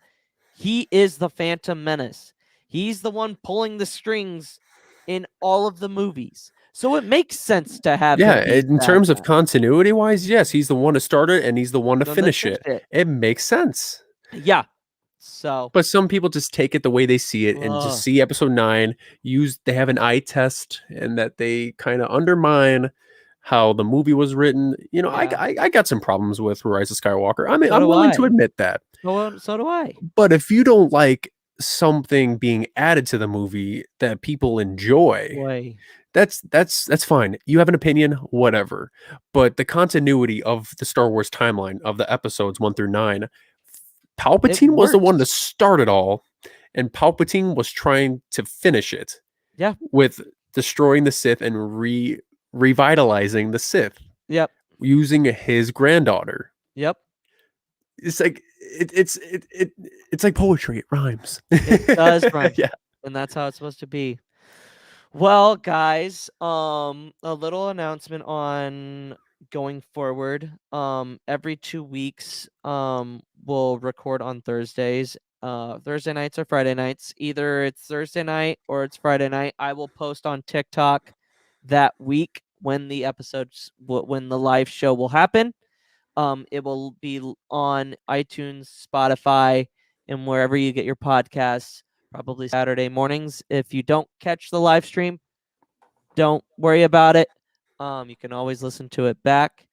he is the Phantom Menace. He's the one pulling the strings in all of the movies. So it makes sense to have him Yeah, be in sad terms of now. continuity wise, yes, he's the one to start it and he's the one to Then they finish finish it. it. It makes sense. Yeah. So But some people just take it the way they see it and just see episode 9, they have an eye test and that they kind of undermine how the movie was written. You know, yeah. I got some problems with Rise of Skywalker. I mean, So I'm do willing to I. admit that. So do I. But if you don't like something being added to the movie that people enjoy, Boy. that's fine. You have an opinion, whatever. But the continuity of the Star Wars timeline of the episodes 1 through 9, It Palpatine was the one to works. start it all, and Palpatine was trying to finish it Yeah. with destroying the Sith and revitalizing the Sith Yep. using his granddaughter. Yep. It's like it's like poetry. It rhymes. It does rhyme. Yeah. And that's how it's supposed to be. Well, guys, a little announcement on going forward. Every 2 weeks, we'll record on Thursdays. Thursday nights or Friday nights. Either it's Thursday night or it's Friday night. I will post on TikTok that week when the when the live show will happen. It will be on iTunes, Spotify, and wherever you get your podcasts, probably Saturday mornings. If you don't catch the live stream, don't worry about it. You can always listen to it back.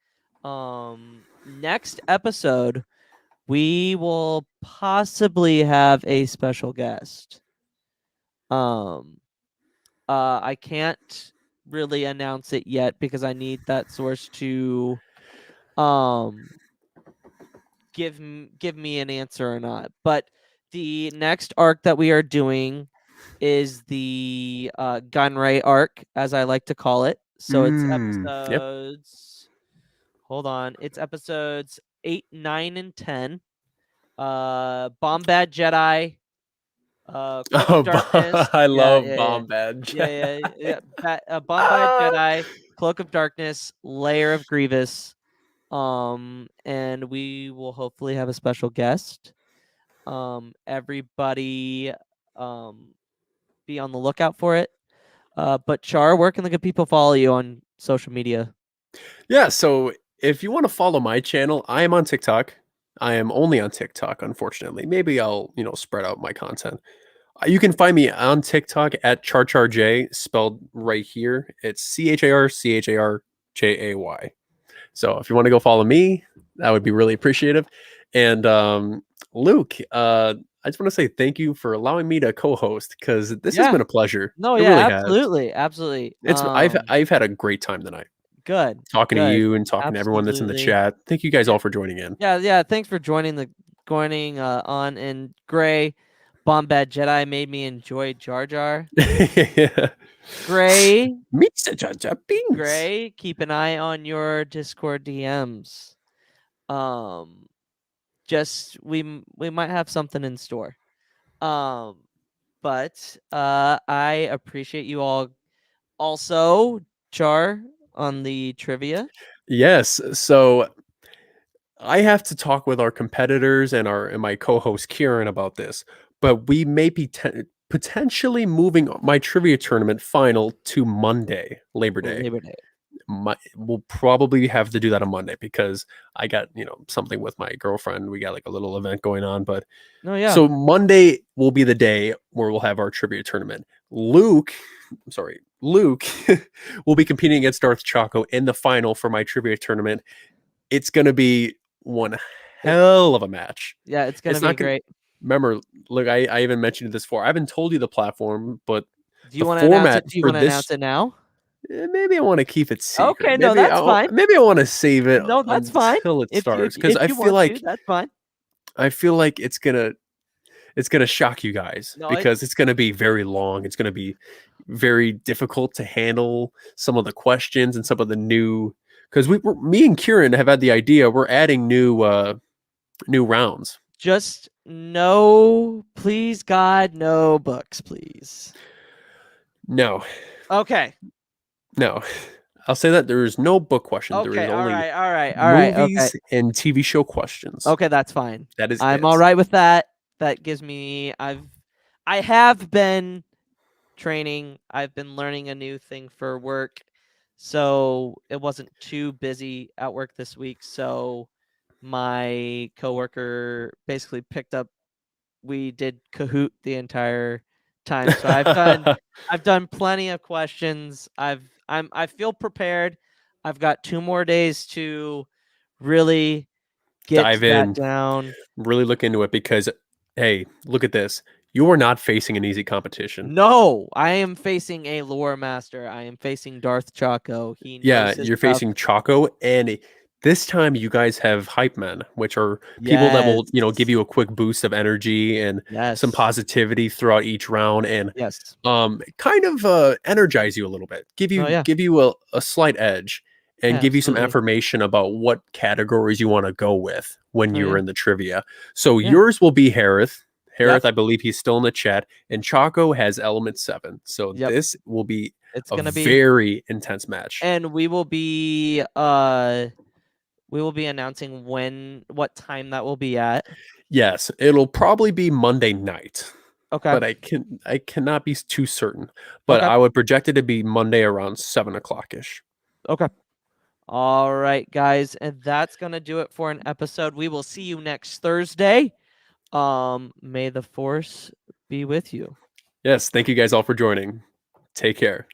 Next episode, we will possibly have a special guest. I can't really announce it yet because I need that source to give me an answer or not. But the next arc that we are doing is the Gunray arc, as I like to call it. So it's Yep. episodes. Hold on, it's episodes 8, 9, and 10. Bombad Jedi, Cloak of Oh, Darkness. I Yeah, love yeah, yeah, Bomb Badge. Bombad Jedi, Cloak of Darkness, Lair of Grievous. And we will hopefully have a special guest. Everybody, be on the lookout for it. But Char, where can the good people follow you on social media? Yeah, so if you want to follow my channel, I am on TikTok. I am only on TikTok, unfortunately. Maybe I'll, spread out my content. You can find me on TikTok at CharcharJay, spelled right here. It's CharCharJay. So if you want to go follow me, that would be really appreciative. And Luke, I just want to say thank you for allowing me to co-host because this has Yeah. been a pleasure. No, It yeah, really has. absolutely. I've had a great time tonight Good. talking to Good. you and talking to everyone that's in the Absolutely. chat. Thank you guys all for joining in. Yeah. Thanks for joining on. And Gray, Bombad Jedi made me enjoy Jar Jar. Gray, Meet Jar Jar Binks. Gray, keep an eye on your Discord DMs. Just we might have something in store. But I appreciate you all. Also, Char on the trivia. Yes. So I have to talk with our competitors and my co-host Kieran about this, but we may be potentially moving my trivia tournament final to Monday, Labor Day. Labor Day. We'll probably have to do that on Monday because I got something with my girlfriend. We got like a little event going on, but so Monday will be the day where we'll have our trivia tournament. Luke will be competing against Darth Choco in the final for my trivia tournament. It's gonna be one hell of a match. Yeah, it's gonna be great. Remember, look, I even mentioned this before. I haven't told you the platform, but do you want to announce it? Do you want to announce it now? Maybe I want to keep it secret. Okay, no, that's fine. Maybe I want to save it. No, that's fine. Until it starts, because I feel like that's fine. I feel like it's gonna shock you guys because it's gonna be very long. It's gonna be very difficult to handle some of the questions and some of the new. Because me and Kieran have had the idea. We're adding new rounds. Just no, please, God, no books, please. No. Okay. No. I'll say that there is no book questions. Okay, there is only all right. movies and TV show questions. Okay, that's fine. That is. I'm all right with that. That gives me. I have been training. I've been learning a new thing for work. So it wasn't too busy at work this week. So my coworker basically picked up, we did Kahoot the entire time. So I've done plenty of questions. I feel prepared. I've got 2 more days to really get Dive that in, down. really look into it because, hey, look at this. You are not facing an easy competition. No, I am facing a lore master. I am facing Darth Chaco. He Yeah, knows his you're stuff. facing Choco, and this time you guys have hype men, which are people that Yes. will, give you a quick boost of energy and some Yes. positivity throughout each round, and Yes. kind of energize you a little bit, Oh yeah. give you a slight edge, and Yeah, give you some absolutely. information about what categories you want to go with when Oh you're yeah. in the trivia. So Yeah. yours will be Harith. Yep. Harith, I believe he's still in the chat, and Chaco has Element 7. So Yep. this will be It's a gonna be, very intense match. and we will be announcing what time that will be at. Yes, it'll probably be Monday night, Okay. but I cannot be too certain. But Okay. I would project it to be Monday around 7 o'clock ish. Okay. All right, guys, and that's gonna do it for an episode. We will see you next Thursday. May the force be with you. Yes, thank you guys all for joining. Take care.